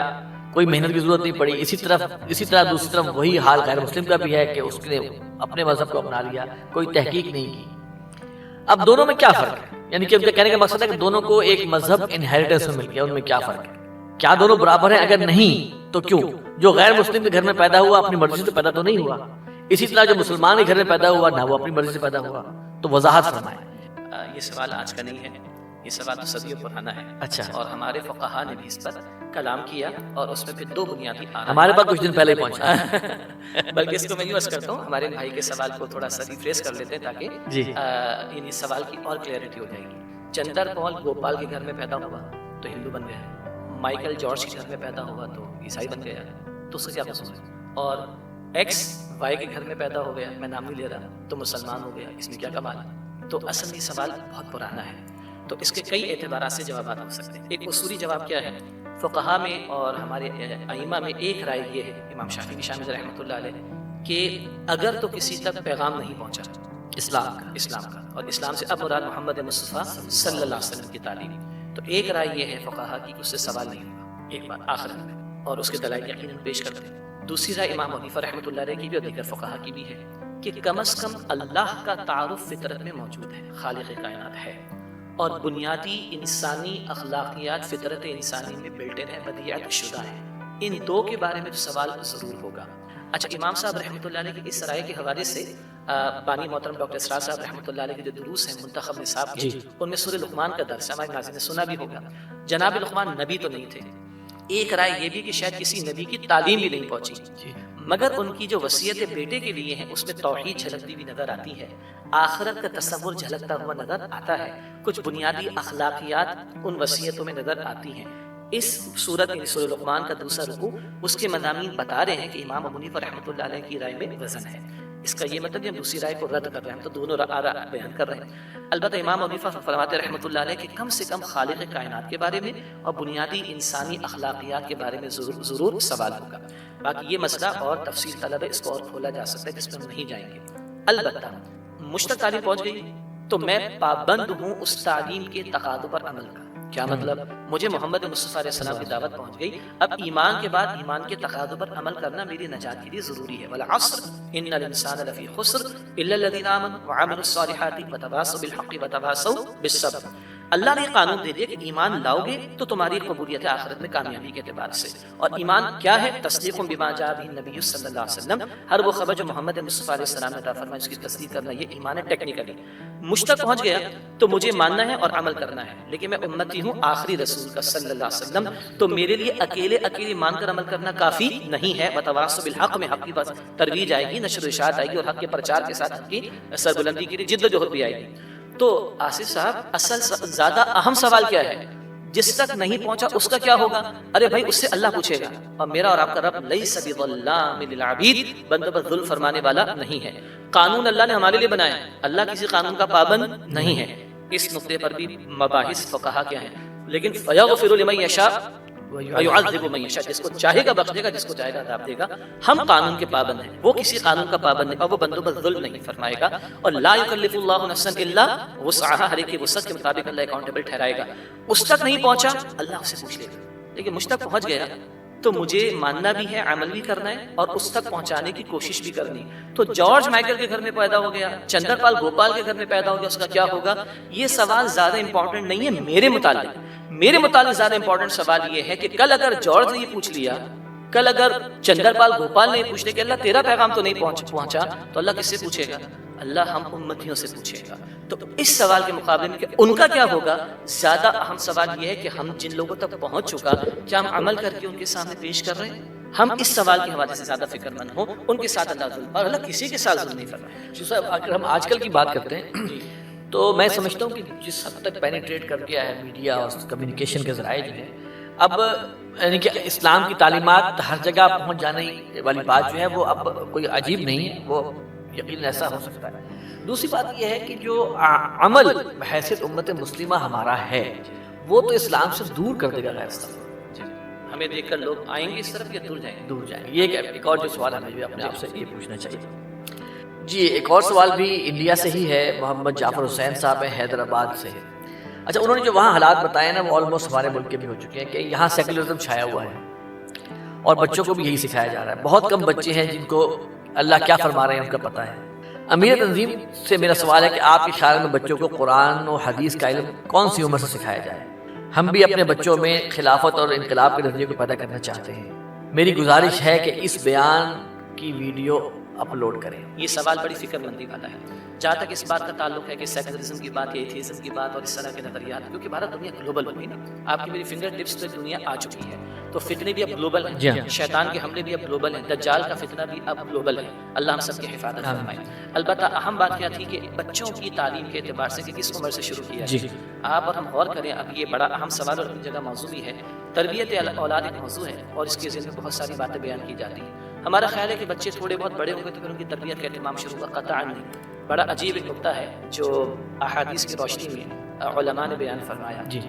کوئی محنت کی ضرورت نہیں پڑی۔ اسی طرح دوسری طرف وہی حال غیر مسلم کا بھی ہے کہ اس نے اپنے مذہب کو اپنا لیا، کوئی تحقیق نہیں کی۔ اب دونوں میں کیا فرق ہے؟ یعنی کہ ان کا کہنے کا مقصد ہے کہ دونوں کو ایک مذہب انہیریٹنس میں مل گیا، ان میں کیا فرق ہے؟ کیا دونوں برابر ہیں؟ اگر نہیں تو کیوں؟ جو غیر مسلم کے گھر میں پیدا ہوا اپنی مرضی سے پیدا تو نہیں ہوا، اسی طرح جو مسلمان کے گھر میں پیدا ہوا نہ وہ اپنی مرضی سے پیدا ہوا، تو وضاحت فرمائیں۔ یہ سوال آج کا نہیں ہے، یہ سوال تو صدیوں پرانا ہے۔ اچھا، اور ہمارے فقہا نے بھی اس پر کلام کیا، اور اس میں پھر دو بنیادی ہمارے پاس کچھ دن پہلے ہی پہنچا، بلکہ اس کو میں یوں عرض کرتا ہوں، ہمارے بھائی کے سوال کو تھوڑا سا ریفریش کر لیتے ہیں تاکہ ان سوال کی اور کلیئرٹی ہو جائے گی۔ چندر پال گوپال کے گھر میں پیدا ہوا تو ہندو بن گیا، مائیکل جارج کے گھر میں پیدا ہوا تو عیسائی بن گیا، تو اس سے کیا قصور ہے؟ اور ایکس وائی کے گھر میں پیدا ہو گیا، میں نام نہیں لے رہا، تو مسلمان ہو گیا، اس میں کیا کمال ہے؟ تو اصل یہ سوال بہت پرانا ہے۔ تو اس کے کئی اعتبارات سے جوابات ہو سکتے ہیں. ایک اصولی جواب کیا ہے؟ فقہا میں اور ہمارے ائمہ میں ایک رائے یہ ہے، امام شافعی بھی شامل رحمۃ اللہ علیہ، کہ اگر تو کسی تک پیغام نہیں پہنچا اسلام کا اور اسلام سے اب مراد محمد مصطفیٰ صلی اللہ علیہ وسلم کی تعلیم، تو ایک رائے یہ ہے فقہا کی کہ اس سے سوال نہیں ہوگا ایک بات آخرت میں، اور اس کے دلائل یقیناً پیش کرتے ہیں. دوسری رائے امام حنیفہ رحمۃ اللہ علیہ کی بھی اور دیگر فقہا کی بھی ہے کہ کم از کم اللہ کا تعارف فطرت میں موجود ہے، خالق کائنات ہے، اور بنیادی انسانی اخلاقیات فطرت انسانی میں بلٹ ان ہے، بدیعت شدہ ہے. ان دو کے بارے میں تو سوال ضرور ہوگا. اچھا، امام صاحب رحمۃ اللہ علیہ کی اس رائے کے حوالے سے بانی محترم ڈاکٹر اسرار صاحب رحمۃ اللہ علیہ کے جو دروس ہیں منتخب نصاب کے، ان میں سورہ لقمان کا درس ہے، ہمارے ناظرین نے سنا بھی ہوگا. جناب لقمان نبی تو نہیں تھے. ایک رائے یہ بھی کہ شاید کسی نبی کی تعلیم بھی نہیں پہنچی، مگر ان کی جو وصیت بیٹے کے لیے ہے اس میں توحید جھلکتی بھی نظر آتی ہے، آخرت کا تصور جھلکتا ہوا نظر آتا ہے، کچھ بنیادی اخلاقیات ان وصیتوں میں نظر آتی ہیں. اس صورت میں سورہ لقمان کا دوسرا رکوع اس کے مضامین بتا رہے ہیں کہ امام ابو حنیفہ رحمۃ اللہ علیہ کی رائے میں وزن ہے. اس کا یہ مطلب کہ ہم دوسری رائے کو رد کر رہے ہیں، ہم تو دونوں آراء بیان کر رہے ہیں. البتہ امام ابو حنیفہ فرماتے رحمۃ اللہ علیہ کہ کم سے کم خالق کائنات کے بارے میں اور بنیادی انسانی اخلاقیات کے بارے میں ضرور سوال ہوگا. باقی یہ مسئلہ اور تفصیل طلب ہے، اس کو اور کھولا جا سکتا ہے، جس میں ہم نہیں جائیں گے. البتہ مجھ تک تعلیم پہنچ گئی تو میں پابند ہوں اس تعلیم کے تقاضوں پر عمل کا. کیا مطلب؟ مجھے محمد مصطفیٰ علیہ السلام کی دعوت پہنچ گئی، اب ایمان کے بعد ایمان کے تقاضوں پر عمل کرنا میری نجات کے لیے ضروری ہے. والعصر ان الانسان لفی خسر الا الذین آمنوا وعملوا الصالحات وتواصوا بالحق وتواصوا بالصبر. اللہ نے قانون دے دیا کہ ایمان لاؤ گے تو تمہاری قبولیت آخرت میں کامیابی کے اعتبار سے. اور ایمان کیا ہے؟ تصدیق بما جاء به النبی صلی اللہ علیہ وسلم، ہر وہ خبر جو محمد مصطفیٰ علیہ السلام نے عطا فرمائی اس کی تصدیق کرنا، یہ ایمان ہے. ٹیکنیکلی مجھ تک پہنچ گیا تو مجھے ماننا ہے اور عمل کرنا ہے، لیکن میں امتی ہوں آخری رسول کا صلی اللہ علیہ وسلم، تو میرے لیے اکیلے مان کر عمل کرنا کافی نہیں ہے. وتواصوا بالحق میں حق کی ترویج آئے گی، نشر و اشاعت آئے گی، اور حق کے پرچار کے ساتھ حق کی سربلندی کے لیے جد و جہد بھی آئے گی. تو آصف صاحب اصل زیادہ اہم سوال کیا ہے؟ جس تک نہیں پہنچا اس کا کیا ہوگا؟ ارے بھائی اس سے اللہ پوچھے گا، اور میرا اور آپ کا رب لیس بظلام للعبید، بندوں پر ظلم فرمانے والا نہیں ہے. قانون اللہ نے ہمارے لیے بنایا ہے، اللہ کسی قانون کا پابند نہیں ہے. اس نقطے پر بھی مباحث فقہا کیا ہیں، لیکن فیغفر لمن یشاء ویعذب من یشاء، جس کو چاہے گا بخشے گا، جس کو چاہے گا عذاب دے گا. ہم قانون کے پابند ہیں، وہ کسی قانون کا پابند نہیں، اور وہ بندوں پر ظلم نہیں فرمائے گا. اور لا یکلف اللہ نفسا الا وسعها، ہر ایک کی وسعت کے مطابق اللہ اکاؤنٹیبل ٹھہرائے گا. اس تک نہیں پہنچا اللہ اسے پوچھ لے گا، لیکن مجھ تک پہنچ گیا تو مجھے ماننا بھی ہے، عمل بھی کرنا ہے، اور اس تک پہنچانے کی کوشش بھی کرنی. تو جارج مائیکل کے گھر میں پیدا ہو گیا، چندر پال گوپال کے گھر میں پیدا ہو گیا، اس کا کیا ہوگا؟ یہ سوال زیادہ امپورٹنٹ نہیں ہے میرے متعلق. میرے متعلق زیادہ امپورٹنٹ سوال یہ ہے کہ کل اگر جارج نے یہ پوچھ لیا، کل اگر چندر پال گوپال نے یہ پوچھ لیا کہ اللہ تیرا پیغام تو نہیں پہنچا، تو اللہ کس سے پوچھے گا؟ اللہ ہم امتیوں سے پوچھے گا. تو اس سوال کے مقابلے میں کہ ان کا کیا ہوگا، زیادہ اہم سوال یہ ہے کہ ہم جن لوگوں تک پہنچ چکا کیا ہم عمل کر کے ان کے سامنے پیش کر رہے ہیں؟ ہم اس سوال کے حوالے سے زیادہ فکر مند ہوں. ان کے ساتھ اللہ ظلم، اور اللہ کسی کے ساتھ ظلم نہیں کر رہا. صاحب اگر ہم آج کل کی بات کرتے ہیں تو میں سمجھتا ہوں کہ جس حد تک پینیٹریٹ کر گیا ہے میڈیا اور کمیونیکیشن کے ذرائع جو ہے، اب یعنی کہ اسلام کی تعلیمات ہر جگہ پہنچ جانے والی بات جو ہے وہ اب کوئی عجیب نہیں ہے، وہ یقیناً ایسا ہو سکتا ہے. دوسری بات یہ ہے کہ جو عمل بحیثیت امت مسلمہ ہمارا ہے وہ تو اسلام سے دور کر دے گا غیر اسلام. ہمیں دیکھ کر لوگ آئیں گے اس طرف یا دور جائیں گے؟ دور جائیں گے. یہ ایک اور جو سوال ہمیں بھی اپنے آپ سے یہ پوچھنا چاہیے. جی ایک اور سوال بھی انڈیا سے ہی ہے، محمد جعفر حسین صاحب ہیں، حیدرآباد سے ہے. اچھا، انہوں نے جو وہاں حالات بتائے نا وہ آلموسٹ ہمارے ملک کے بھی ہو چکے ہیں کہ یہاں سیکولرزم چھایا ہوا ہے اور بچوں کو بھی یہی سکھایا جا رہا ہے. بہت کم بچے ہیں جن کو اللہ کیا فرما رہے ہیں ان کا پتہ ہے. امیر تنظیم سے میرا سوال ہے کہ آپ کے خیال میں بچوں کو قرآن و حدیث کا علم کون سی عمر سے سکھایا جائے؟ ہم بھی اپنے بچوں میں خلافت اور انقلاب کے نظریے کو پیدا کرنا چاہتے ہیں. میری گزارش ہے کہ اس بیان کی ویڈیو اپلوڈ کریں. یہ سوال بڑی فکر مندی والا ہے. جہاں تک اس بات کا تعلق ہے کہ سیکولرزم کی بات یا ایتھیزم کی بات اور اس طرح کے نظریات، کیونکہ بھارت دنیا گلوبل ہو گئی نا، آپ کی میری فنگر ٹپس پہ دنیا آ چکی ہے، تو فتنے بھی اب گلوبل ہیں، شیطان کے حملے بھی اب گلوبل ہیں، دجال کا فتنہ بھی اب گلوبل ہے. اللہ ہم سب کی حفاظت فرمائے. البتہ اہم بات کیا تھی کہ بچوں کی تعلیم کے اعتبار سے کہ کس عمر سے شروع کیا ہے. آپ اور ہم غور کریں، اب یہ بڑا اہم سوال اور اپنی جگہ موضوع بھی ہے. تربیت اولاد ایک موضوع ہے اور اس کے ذریعے بہت ساری باتیں بیان کی جاتی ہیں. ہمارا خیال ہے کہ بچے تھوڑے بہت بڑے ہوں گے تو پھر ان کی تربیت کا اہتمام شروع ہوگا، قطعاً نہیں۔ بڑا عجیب ایک نکتہ ہے جو احادیث کی روشنی میں علماء نے بیان فرمایا، جی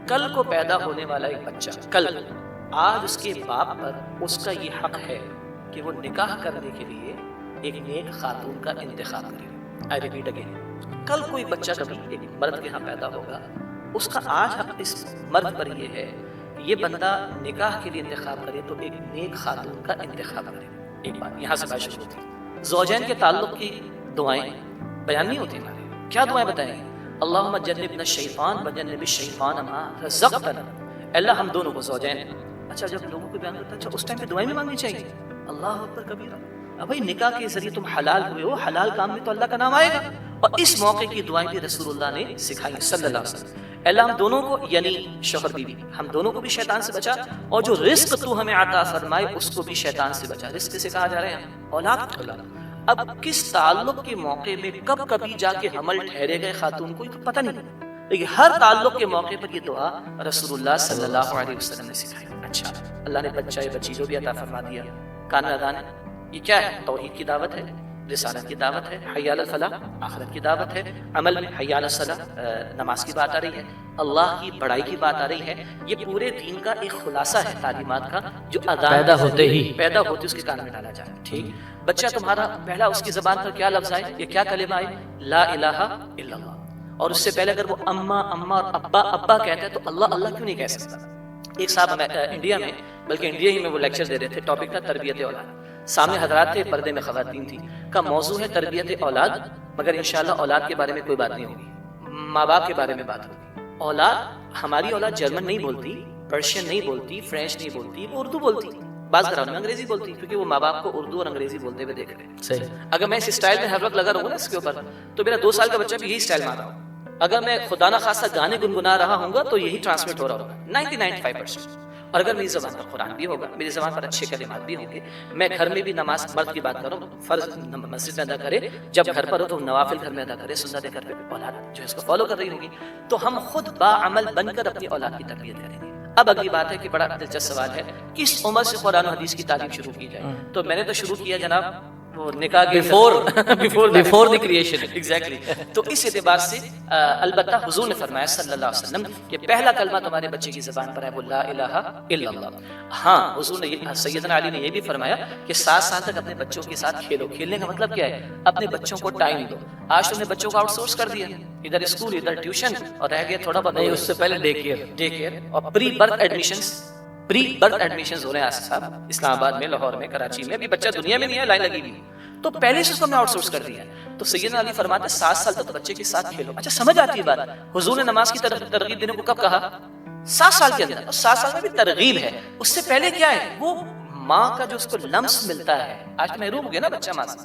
کل کو پیدا ہونے والا ایک بچہ، کل آج اس کے باپ پر اس کا یہ حق ہے کہ وہ نکاح کرنے کے لیے ایک نیک خاتون کا انتخاب کرے۔ آئی ریپیٹ اگین، کل کوئی بچہ کبھی ایک مرد کے ہاں پیدا ہوگا، اس کا آج حق اس مرد پر یہ ہے کہ یہ بندہ نکاح کے لیے انتخاب کرے تو ایک نیک خاتون کا انتخاب کرے۔ ایک بات یہاں سے بات شروع ہوتی ہے، زوجین کے تعلق کی دعائیں بیان نہیں ہوتی ہمارے، کیا دعائیں بتائیں گے؟ اللہم جنبنا الشیطان وجنب الشیطان ما رزقتنا، اللہ ہم دونوں کو زوجین۔ اچھا جب لوگوں کو بیان کرتا ہے، اچھا اس ٹائم پہ دعائیں بھی مانگنی چاہیے، اللہ اکبر کبیرہ۔ اب بھائی نکاح کے ذریعے تم حلال ہوئے ہو، حلال کام میں تو اللہ کا نام آئے گا، اور اس موقع کی دعائیں بھی رسول اللہ نے سکھائی صلی اللہ علیہ وسلم۔ اللہ ہم دونوں کو، یعنی شوہر بیوی، ہم دونوں کو بھی شیطان سے بچا، اور جو رزق تو ہمیں عطا فرمائے اس کو بھی شیطان سے بچا۔ رزق سے کہا جا رہا ہے اولاد۔ اب کس تعلق کے موقع میں کب کبھی جا کے حمل ٹھہرے گئے خاتون کو، یہ تو پتہ نہیں، لیکن ہر تعلق کے موقع پر یہ دعا رسول اللہ صلی اللہ علیہ وسلم نے سکھائی۔ اچھا اللہ نے بچہ بچی جو بھی عطا فرما دیا، کان اذان ہے، یہ کیا ہے؟ توحید کی دعوت ہے، رسالت کی دعوت ہے، حی علی الفلاح آخرت کی دعوت ہے، عمل میں حی علی الصلاح نماز کی بات آ رہی ہے، اللہ کی بڑائی کی بات آ رہی ہے۔ یہ پورے دین کا ایک خلاصہ ہے تعلیمات کا، جو اذان پیدا ہوتے ہی اس کے کان میں ڈالا جائے۔ ٹھیک، بچہ تمہارا پہلا اس کی زبان پر کیا لفظ آئے، یہ کیا کلمہ آئے؟ لا الہ الا اللہ۔ اور اس سے پہلے اگر وہ اماں اور ابا کہتا ہے تو اللہ کیوں نہیں کہہ سکتا؟ ایک صاحب انڈیا میں، بلکہ انڈیا ہی میں وہ لیکچر دے رہے تھے، ٹاپک تھا تربیت اولاد، سامنے حضرات تھے، پردے میں خواتین تھی، کا موضوع ہے تربیت اولاد، مگر انشاءاللہ اولاد کے بارے میں کوئی بات نہیں ہوگی، ماں باپ کے بارے میں بات ہوگی۔ اولاد، ہماری اولاد جرمن نہیں بولتی، پرشین نہیں بولتی، فرینچ نہیں بولتی، وہ اردو بولتی، بعض گھروں میں انگریزی بولتی، کیونکہ وہ ماں باپ کو اردو اور انگریزی بولتے ہوئے دیکھ رہے ہیں۔ صحیح۔ اگر میں اس اسٹائل میں ہر وقت لگا رہوں گا نا اس کے اوپر، تو میرا 2 سال کا بچہ بھی یہی اسٹائل مار رہا ہوں۔ اگر میں خدا نہ خاصہ گانے گنگنا رہا ہوں گا تو یہی ٹرانسمٹ ہو رہا ہوگا 95%۔ اور اگر میری زبان پر قرآن بھی ہوگا، میری زبان پر اچھے کلمات بھی ہوں گے، میں گھر میں بھی نماز مرد کی بات کروں، فرض مسجد میں ادا کرے، جب گھر پر ہو تو نوافل گھر میں ادا کرے، سنتیں گھر پہ اولاد جو اس کو فالو کر رہی ہوگی، تو ہم خود باعمل بن کر اپنی اولاد کی تربیت کریں گے۔ اب اگلی بات ہے کہ بڑا دلچسپ سوال ہے، کس عمر سے قرآن و حدیث کی تعلیم شروع کی جائے؟ تو میں نے تو شروع کیا جناب وہ نکاح کے بیفور دی کریشن، ایگزیکٹلی۔ تو اس اعتبار سے البتہ حضور نے فرمایا صلی اللہ علیہ وسلم کہ پہلا کلمہ تمہارے بچے کی زبان پر ہے وہ لا الہ الا اللہ۔ ہاں حضور نے، سیدنا علی نے یہ بھی فرمایا کہ 7 سال تک اپنے بچوں کے ساتھ کھیلو۔ کھیلنے کا مطلب کیا ہے؟ اپنے بچوں کو ٹائم دو۔ آج تم نے بچوں کو آؤٹ سورس کر دیا، ادھر اسکول ادھر ٹیوشن، اور رہ گیا تھوڑا بہت، نہیں اس سے پہلے ڈے کیئر اور پری برتھ ایڈمیشنز ہو رہے ہیں آصف صاحب، اسلام آباد میں، لاہور میں، کراچی میں، ابھی بچہ دنیا میں نہیں ہے، لائن لگی ہوئی، تو پہلے سے اس کو ہم نے آؤٹ سورس کر دیا۔ تو سیدنا علی فرماتے 7 سال تک بچے کے ساتھ کھیلو۔ اچھا سمجھ آتی ہے بات، حضور نے نماز کی ترغیب دینے کو کب کہا؟ 7 سال کے اندر۔ 7 سال میں بھی ترغیب ہے، اس سے پہلے کیا ہے؟ وہ ماں کا جو اس کو لمس ملتا ہے، آج محروم ہو گیا نا بچہ ماں سے،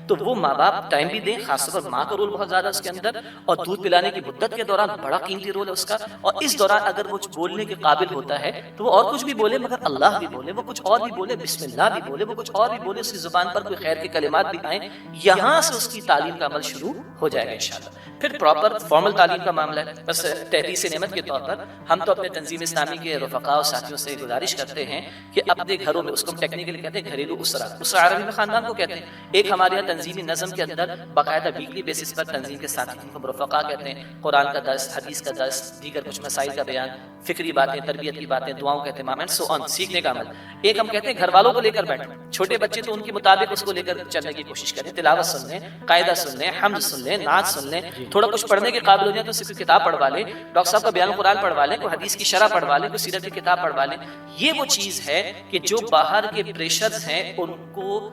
تو وہ ماں باپ ٹائم بھی دیں، خاص طور پر ماں کا رول بہت زیادہ اس کے اندر، اور دودھ پلانے کی مدت کے دوران بڑا قیمتی رول ہے اس کا، اور اس دوران اگر وہ بولنے کے قابل ہوتا ہے تو وہ اور کچھ بھی بولے، مگر اللہ بھی بولے، وہ کچھ اور بھی بولے، بسم اللہ بھی بولے، وہ کچھ اور بھی بولے، اس کی زبان پر کوئی خیر کے کلمات بھی آئیں، یہاں سے اس کی تعلیم کا عمل شروع ہو جائے گا انشاءاللہ۔ پھر پراپر فارمل تعلیم کا معاملہ ہے، بس تحریص نعمت کے طور پر ہم تو اپنے تنظیم اسلامی کے رفقاء اور ساتھیوں سے گزارش کرتے ہیں کہ اپنے گھروں میں، اس کو ٹیکنیکلی کہتے ہیں گھریلو اسرہ عربی میں خاندان کو کہتے ہیں، ایک ہمارے یہاں تنظیمی نظم کے اندر باقاعدہ ویکلی بیسس پر تنظیم کے ساتھی کو رفقاء کہتے ہیں، قرآن کا درس، حدیث کا درس، دیگر کچھ مسائل کا بیان، فکری باتیں، تربیت کی باتیں، دعاؤں کا اہتمام، اینڈ سو آن، سیکھنے کا عمل۔ ایک ہم کہتے ہیں گھر والوں کو لے کر بیٹھیں، چھوٹے بچے تو ان کے مطابق اس کو لے کر چلنے کی کوشش کریں، تلاوت سن لیں، قاعدہ سن لیں، حمد سن لیں، نعت سن لیں، تھوڑا کچھ پڑھنے کے قابل ہو جائیں تو صرف کتاب پڑھوا لیں، ڈاکٹر صاحب کا بیان قرآن پڑھوا لیں، کوئی حدیث کی شرح پڑھوا لیں، کوئی سیرت کی کتاب پڑھوا لیں۔ یہ وہ چیز ہے کہ جو باہر کے پریشرز ہیں ان کو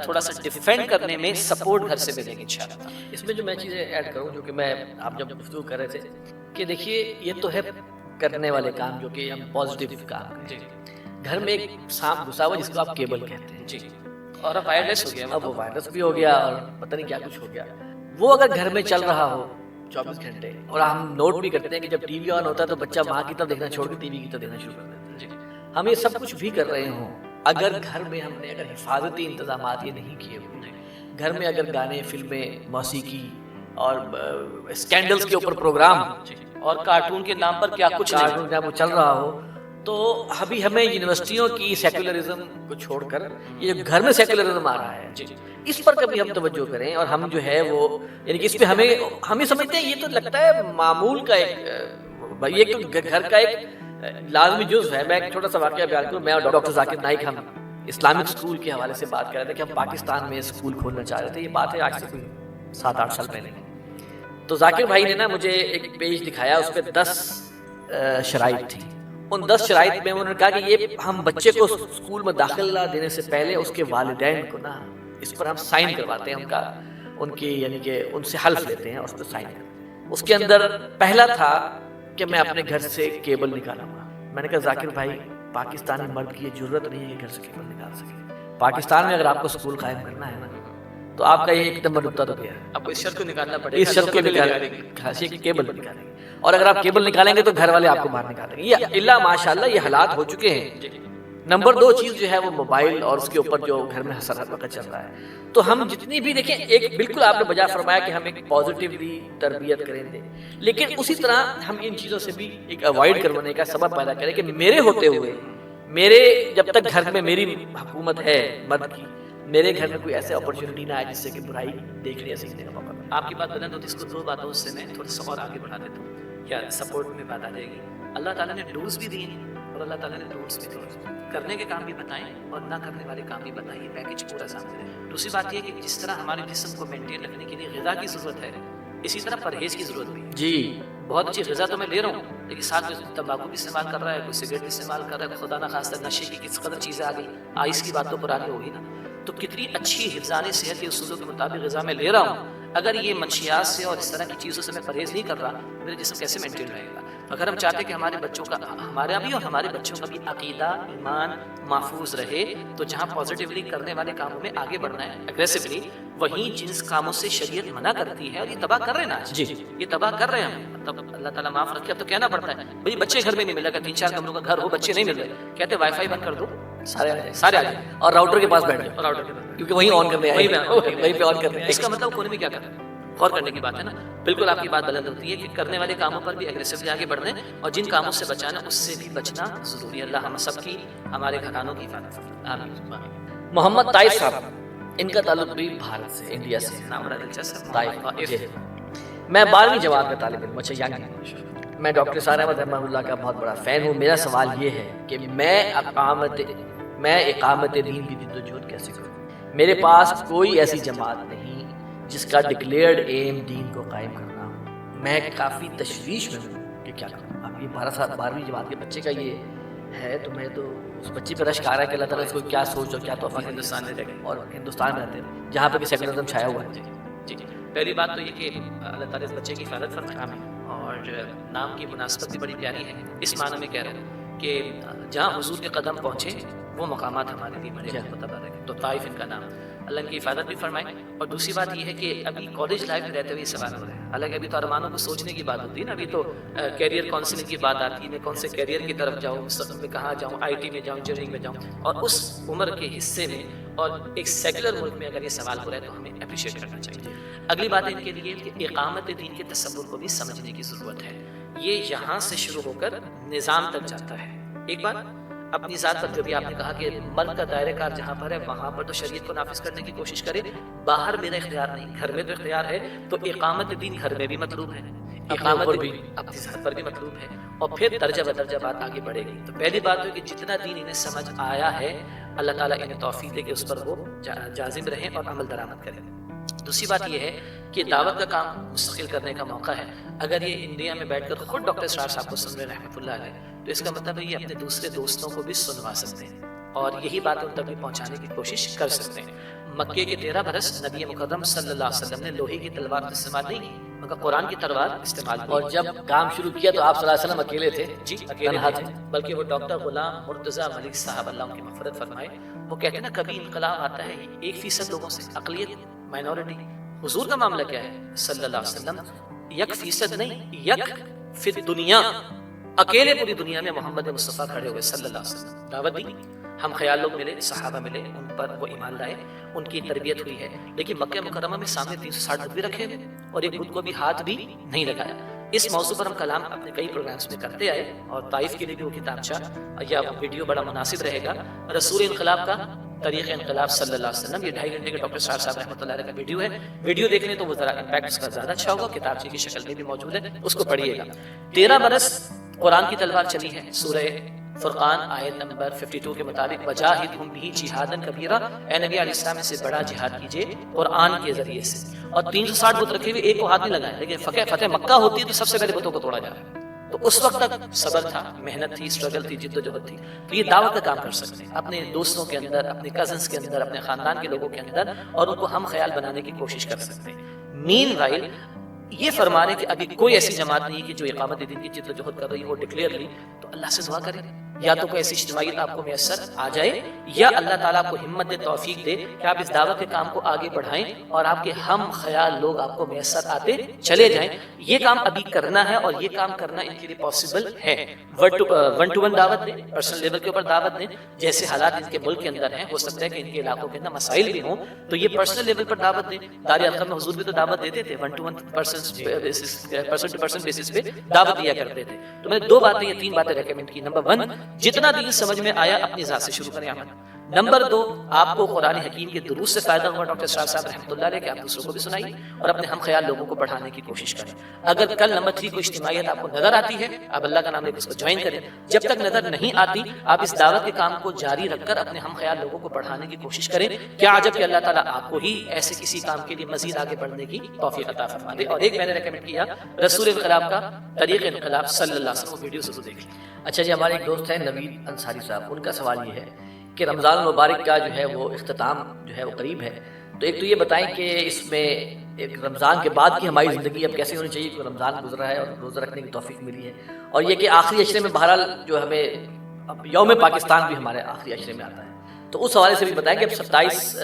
تھوڑا سا ڈیفینڈ کرنے میں سپورٹ گھر سے ملے گی انشاءاللہ۔ اس میں جو میں چیزیں ایڈ کروں، جو کہ میں آپ جب گفتگو کر رہے تھے کہ دیکھیے یہ تو ہے کرنے والے کام جو کہ ہم پازیٹیو کام کریں، گھر میں ایک سانپ گھسا ہوا جس کو آپ کیبل کہتے ہیں، جی، اور اب وائرلیس ہو گیا، اب وہ وائرس بھی ہو گیا اور پتہ نہیں کیا کچھ ہو گیا، وہ اگر گھر میں چل رہا ہو 24 گھنٹے، اور ہم نوٹ بھی کرتے ہیں کہ جب ٹی وی آن ہوتا ہے تو بچہ ماں کی طرف دیکھنا چھوڑ کے ٹی وی کی طرف دیکھنا شروع کر دیتا ہے، ہم یہ سب کچھ بھی کر رہے ہوں، اگر گھر میں ہم نے اگر حفاظتی انتظامات یہ نہیں کیے ہوئے، گھر میں اگر گانے، فلمیں، موسیقی اور اسکینڈلز کے اوپر پروگرام اور کارٹون کے نام پر کیا کچھ چل رہا ہو، تو ابھی ہمیں یونیورسٹیوں کی سیکولرزم کو چھوڑ کر یہ جو گھر میں سیکولرزم آ رہا ہے اس پر کبھی ہم توجہ کریں، اور ہم جو ہے وہ یعنی کہ اس پہ ہمیں سمجھتے ہیں یہ تو لگتا ہے معمول کا ایک یہ گھر کا ایک لازمی جزو ہے۔ میں ایک چھوٹا سا واقعہ بیان کروں، میں اور ڈاکٹر ذاکر نائک ہم اسلامک اسکول کے حوالے سے بات کر رہے تھے کہ ہم پاکستان میں اسکول کھولنا چاہ رہے تھے، یہ بات ہے آج سے کوئی 7-8 سال پہلے۔ تو ذاکر بھائی نے نا مجھے ایک پیج دکھایا، اس پہ 10 شرائط تھی۔ ان 10 شرائط میں انہوں نے کہا کہ یہ ہم بچے کو اسکول میں داخلہ دینے سے پہلے اس کے والدین کو نا اس پر ہم سائن کرواتے ہیں، ان کی یعنی کہ ان سے حلف لیتے ہیں، اس پہ سائن کرتے ہیں۔ اس کے اندر پہلا تھا کہ میں اپنے گھر سے کیبل نکالوں گا۔ میں نے کہا ذاکر بھائی پاکستانی مرد کی یہ ضرورت نہیں ہے کہ گھر سے کیبل نکال سکے۔ پاکستان میں اگر آپ کو اسکول قائم کرنا ہے نا تو آپ کا یہ ایک نمبر نقطہ تو گیا ہے، آپ کو اس شرط کو نکالنا پڑے گا، اس شرط کو نکالیں گے، کیبل نکالیں گے، اور اگر آپ کیبل نکالیں گے تو گھر والے آپ کو باہر نکالیں گے۔ یہ اللہ ماشاءاللہ یہ حالات ہو چکے ہیں۔ نمبر 2 چیز جو ہے وہ موبائل اور اس کے اوپر جو گھر میں ہر وقت چل رہا ہے۔ تو ہم جتنی بھی دیکھیں، ایک بالکل آپ نے بجا فرمایا کہ ہم ایک پازیٹیولی تربیت کریں گے، لیکن اسی طرح ہم ان چیزوں سے بھی ایک اوائڈ کروانے کا سبب پیدا کریں کہ میرے ہوتے ہوئے جب تک گھر میں میری حکومت ہے مرد کی، میرے گھر میں کوئی ایسے اپرچونٹی نہ آئے جس سے کہ برائی دیکھنے یا سیکھنے کا موقع ملے۔ آپ کی بات بلند ہوتی، اس کو 2 باتوں سے میں تھوڑا سا اور آگے بڑھا دیتا ہوں، کیا سپورٹ میں بات آ جائے گی۔ اللہ تعالیٰ نے ڈوز بھی دیے اور اللہ تعالیٰ نے روٹس بھی دیے، کرنے کے کام بھی بتائیں اور نہ کرنے والے کام بھی بتائیں، پیکج پورا سامنے ہے۔ دوسری بات یہ ہے کہ جس طرح ہمارے جسم کو مینٹین رکھنے کے لیے غذا کی ضرورت ہے، اسی طرح پرہیز کی ضرورت بھی ہے۔ جی بہت اچھی غذا تو میں لے رہا ہوں، لیکن ساتھ میں تمباکو بھی استعمال کر رہا ہے، کوئی سگریٹ بھی استعمال کر رہا ہے، خدا نہ خواستہ نشے کی کس قدر چیزیں آ گئی، آئس کی بات تو پرانی ہوگی نا۔ تو کتنی اچھی حفظان صحت کے اصولوں کے مطابق غذا میں لے رہا ہوں، اگر یہ منشیات سے اور اس طرح کی چیزوں سے میں پرہیز نہیں کر رہا، میرا جسم کیسے مینٹین رہے گا؟ اگر ہم چاہتے ہیں کہ ہمارے بچوں کا، ہمارا بھی اور ہمارے بچوں کا بھی عقیدہ ایمان محفوظ رہے، تو جہاں پازیٹیولی کرنے والے کاموں میں آگے بڑھنا ہے اگریسولی، وہیں جن کاموں سے شریعت منع کرتی ہے اور یہ تباہ کر رہے ہیں نا جی یہ تباہ کر رہے ہیں ہم، تب اللہ تعالیٰ معاف رکھے۔ اب تو کہنا پڑتا ہے بھائی بچے گھر میں نہیں مل رہے، 3-4 کمروں کا گھر ہو بچے نہیں مل رہے، کہتے وائی فائی بند کر دو، سارے آ جائیں اور راؤٹر کے پاس بیٹھ جائیں، اور راؤٹر کے بعد کیونکہ وہیں آن کرنے وہیں پہ آن کرنے اس کا مطلب کونے میں کیا کرنا ہے، غور کرنے کی بات ہے نا۔ بالکل آپ کی بات بلند ہوتی ہے کہ کرنے والے کاموں پر بھی اگریسولی آگے بڑھنا ہے، اور جن کاموں سے بچانا اس سے بھی بچنا ضروری ہے۔ اللہ ہم سب کی، ہمارے گھرانوں کی حفاظت فرمائے، آمین۔ محمد طائف صاحب، ان کا تعلق بھی بھارت سے، انڈیا سے۔ نام بڑا دلچسپ ہے، طائف جی۔ میں 12ویں جماعت کا طالب علم، اچھا یعنی میں ڈاکٹر سعد احمد رحمہ اللہ کا بہت بڑا فین ہوں۔ میرا سوال یہ ہے کہ میں اقامت دین کی جدوجہد کیسے کروں؟ میرے پاس کوئی ایسی جماعت نہیں جس کا ڈکلیئرڈ ایم دین کو قائم کرنا ہو۔ میں کافی تشویش میں ہوں کہ کیا کروں۔ اب یہ 12ویں جماعت کے بچے کا یہ ہے، تو میں تو اس بچے پہ رشک آ رہا ہے کہ اللہ تعالیٰ اس کو کیا سوچ اور کیا توفیق ہندوستان میں رہے اور ہندوستان میں رہتے ہیں جہاں پہ کہ سیکولرزم چھایا ہوا ہے۔ جی جی، پہلی بات تو یہ کہ اللہ تعالیٰ اس بچے کی حفاظت فرمائے، اور نام کی مناسبت بھی بڑی پیاری ہے، اس معنی میں کہہ رہا ہوں کہ جہاں حضور کے قدم پہنچے وہ مقامات ہمارے لیے بڑے متبادل ہیں، تو طائف ان کا نام، اللہ ان کی حفاظت بھی فرمائے۔ اور دوسری بات یہ ہے کہ ابھی کالج لائف میں رہتے ہوئے سوال ہو رہے ہیں، حالانکہ ابھی تو ارمانوں کو سوچنے کی بات ہوتی ہے نا، ابھی تو کیریئر کاؤنسلنگ کی بات آتی ہے، میں کون سے کیریئر کی طرف جاؤں، مستقبل میں کہاں جاؤں، آئی ٹی میں جاؤں، انجینئرنگ میں جاؤں، اور اس عمر کے حصے میں اور ایک سیکولر ملک میں اگر یہ سوال ہو رہا ہے تو ہمیں اپریشیٹ کرنا چاہیے۔ اگلی بات ان کے لیے کہ اقامت دین کے تصور کو بھی سمجھنے کی ضرورت ہے، یہ یہاں سے شروع ہو کر نظام تک جاتا ہے۔ ایک بات اپنی ذات پر کبھی آپ نے کہا کہ مرد کا دائرہ کار جہاں پر ہے وہاں پر تو شریعت کو نافذ کرنے کی کوشش کرے، باہر میرا اختیار نہیں، گھر میں تو اختیار ہے، تو اقامت دین گھر میں بھی مطلوب ہے، اقامت بھی اپنی ذات پر بھی مطلوب ہے، اور پھر درجہ بدرجہ بات آگے بڑھے گی۔ تو پہلی بات ہے کہ جتنا دین انہیں سمجھ آیا ہے اللہ تعالیٰ انہیں توفیق دے کہ اس پر وہ جازم رہیں اور عمل درآمد کریں۔ دوسری بات یہ ہے کہ دعوت کا کام مستقل کرنے کا موقع ہے۔ اگر یہ انڈیا میں بیٹھ کر خود ڈاکٹر اسرار صاحب کو سن رہے رحمۃ اللہ علیہ، تو اس کا مطلب ہے یہ اپنے دوسرے دوستوں کو بھی سنوا سکتے ہیں اور یہی بات ان تک بھی پہنچانے کی کوشش کر سکتے ہیں۔ مکے کے 13 برس نبی مکرم صلی اللہ علیہ وسلم نے لوہے کی تلوار استعمال نہیں کی، مگر قرآن کی تلوار استعمال کی، اور جب کام شروع کیا تو آپ صلی اللہ علیہ وسلم اکیلے تھے، جی اکیلے تھے، بلکہ وہ ڈاکٹر غلام مرتضیٰ ملک صاحب اللہ ان کی مغفرت فرمائے، وہ کہتے ہیں نا کبھی انقلاب آتا ہے 1% لوگوں سے، اقلیت مائنورٹی۔ حضور کا معاملہ کیا ہے صلی اللہ علیہ وسلم؟ 1% نہیں، یک فی دنیا، اکیلے پوری دنیا میں محمد مصطفیٰ کھڑے ہوئے صلی اللہ علیہ وسلم، دعوت دی، ہم خیال لوگ ملے، صحابہ ملے، ان پر وہ ایمان لائے، ان کی تربیت ہوئی ہے، لیکن مکہ مکرمہ میں سامنے 360 بت بھی رکھے ہوئے اور ایک بت کو بھی ہاتھ بھی نہیں لگایا۔ اس موضوع پر ہم کلام اپنے کئی پروگرامز میں کرتے آئے اور طائف کے لیے بھی وہ کتابچہ یا ویڈیو بڑا مناسب رہے گا. رسول انقلاب کا طریق انقلاب صلی اللہ علیہ وسلم، یہ 2.5 گھنٹے کا ڈاکٹر صاحب صاحب رحمۃ اللہ علیہ کا ویڈیو ہے. ویڈیو دیکھنے تو وہ ذرا امپیکٹ اس کا زیادہ اچھا ہوگا، کتابچے کی شکل میں بھی موجود ہے، اس کو پڑھیے گا. 13 برس قرآن کی تلوار چلی ہے. سورہ فرقان آیت نمبر 52 کے مطابق وجاہدہم بہ جہادا کبیرا، اے نبی علیہ السلام سے بڑا جہاد کیجیے قرآن کے ذریعے سے. اور 360 بت رکھے ہوئے، ایک کو ہاتھ نہیں لگائے، لیکن فتح مکہ ہوتی ہے تو سب سے پہلے بتوں کو توڑا جا رہا ہے. تو اس وقت تک صبر تھا، محنت تھی، اسٹرگل تھی، جد و جہد تھی. تو یہ دعوت کا کام کر سکتے ہیں اپنے دوستوں کے اندر، اپنے کزنس کے اندر، اپنے خاندان کے لوگوں کے اندر، اور ان کو ہم خیال بنانے کی کوشش کر سکتے ہیں. مین وائل یہ فرما رہے کہ ابھی کوئی ایسی جماعت نہیں کہ جو اقامت دین کی جد و جہد کر رہی ہو ڈکلیئرلی، تو اللہ سے دعا کریں یا تو کوئی ایسی اجتماعیت آپ کو میسر آ جائے، یا اللہ تعالیٰ آپ کو ہمت دے، توفیق دے کہ آپ اس دعوت کے کام کو آگے بڑھائیں اور آپ کے ہم خیال لوگ آپ کو میسر آتے چلے جائیں. یہ کام ابھی کرنا ہے اور یہ کام کرنا ان کے لیے پاسبل ہے. 1-to-1 دعوت دیں، پرسنل لیول کے اوپر دعوت دیں. جیسے حالات ان کے ملک کے اندر ہیں، ہو سکتا ہے کہ ان کے علاقوں کے اندر مسائل بھی ہوں، تو یہ پرسنل لیول پر دعوت دیں. دار القم میں حضور بھی تو دعوت دیتے تھے، 1-to-1 person to person basis پہ دعوت دیا کرتے تھے. تو میں نے 2 باتیں، یہ 3 باتیں ریکمینڈ کی. نمبر 1، جتنا دین سمجھ میں آیا اپنی ذات سے شروع کریں عمل. نمبر 2، آپ کو قرآن حکیم کے دروس سے فائدہ ہوا ڈاکٹر صاحب رحمۃ اللہ علیہ کہ آپ دوسروں کو بھی سنائیے اور اپنے ہم خیال لوگوں کو بڑھانے کی کوشش کریں. اگر کل نمبر 3 کوئی اجتماعیت آپ کو نظر آتی ہے، آپ اللہ کا نام لے کے اس کو جوائن کریں. جب تک نظر نہیں آتی، آپ اس دعوت کے کام کو جاری رکھ کر اپنے ہم خیال لوگوں کو بڑھانے کی کوشش کریں. کیا عجب کہ اللہ تعالیٰ آپ کو ہی ایسے کسی کام کے لیے مزید آگے بڑھنے کی توفیق عطا فرما دے. اور ایک میں نے ریکمینڈ کیا رسول انقلاب کا طریق انقلاب صلی اللہ علیہ وسلم، ویڈیو ضرور دیکھ لیں. اچھا جی، ہمارے ایک دوست ہیں نوید انصاری صاحب، ان کا سوال یہ ہے کہ رمضان المبارک کا جو ہے وہ اختتام جو ہے وہ قریب ہے. تو ایک تو یہ بتائیں کہ اس میں ایک رمضان کے بعد کی ہماری زندگی اب کیسے ہونی چاہیے، کہ رمضان گزرا ہے اور روزہ رکھنے کی توفیق ملی ہے، اور یہ کہ آخری عشرے میں بہرحال جو ہمیں اب یوم پاکستان بھی ہمارے آخری عشرے میں آتا ہے، تو اس حوالے سے بھی بتائیں کہ اب 27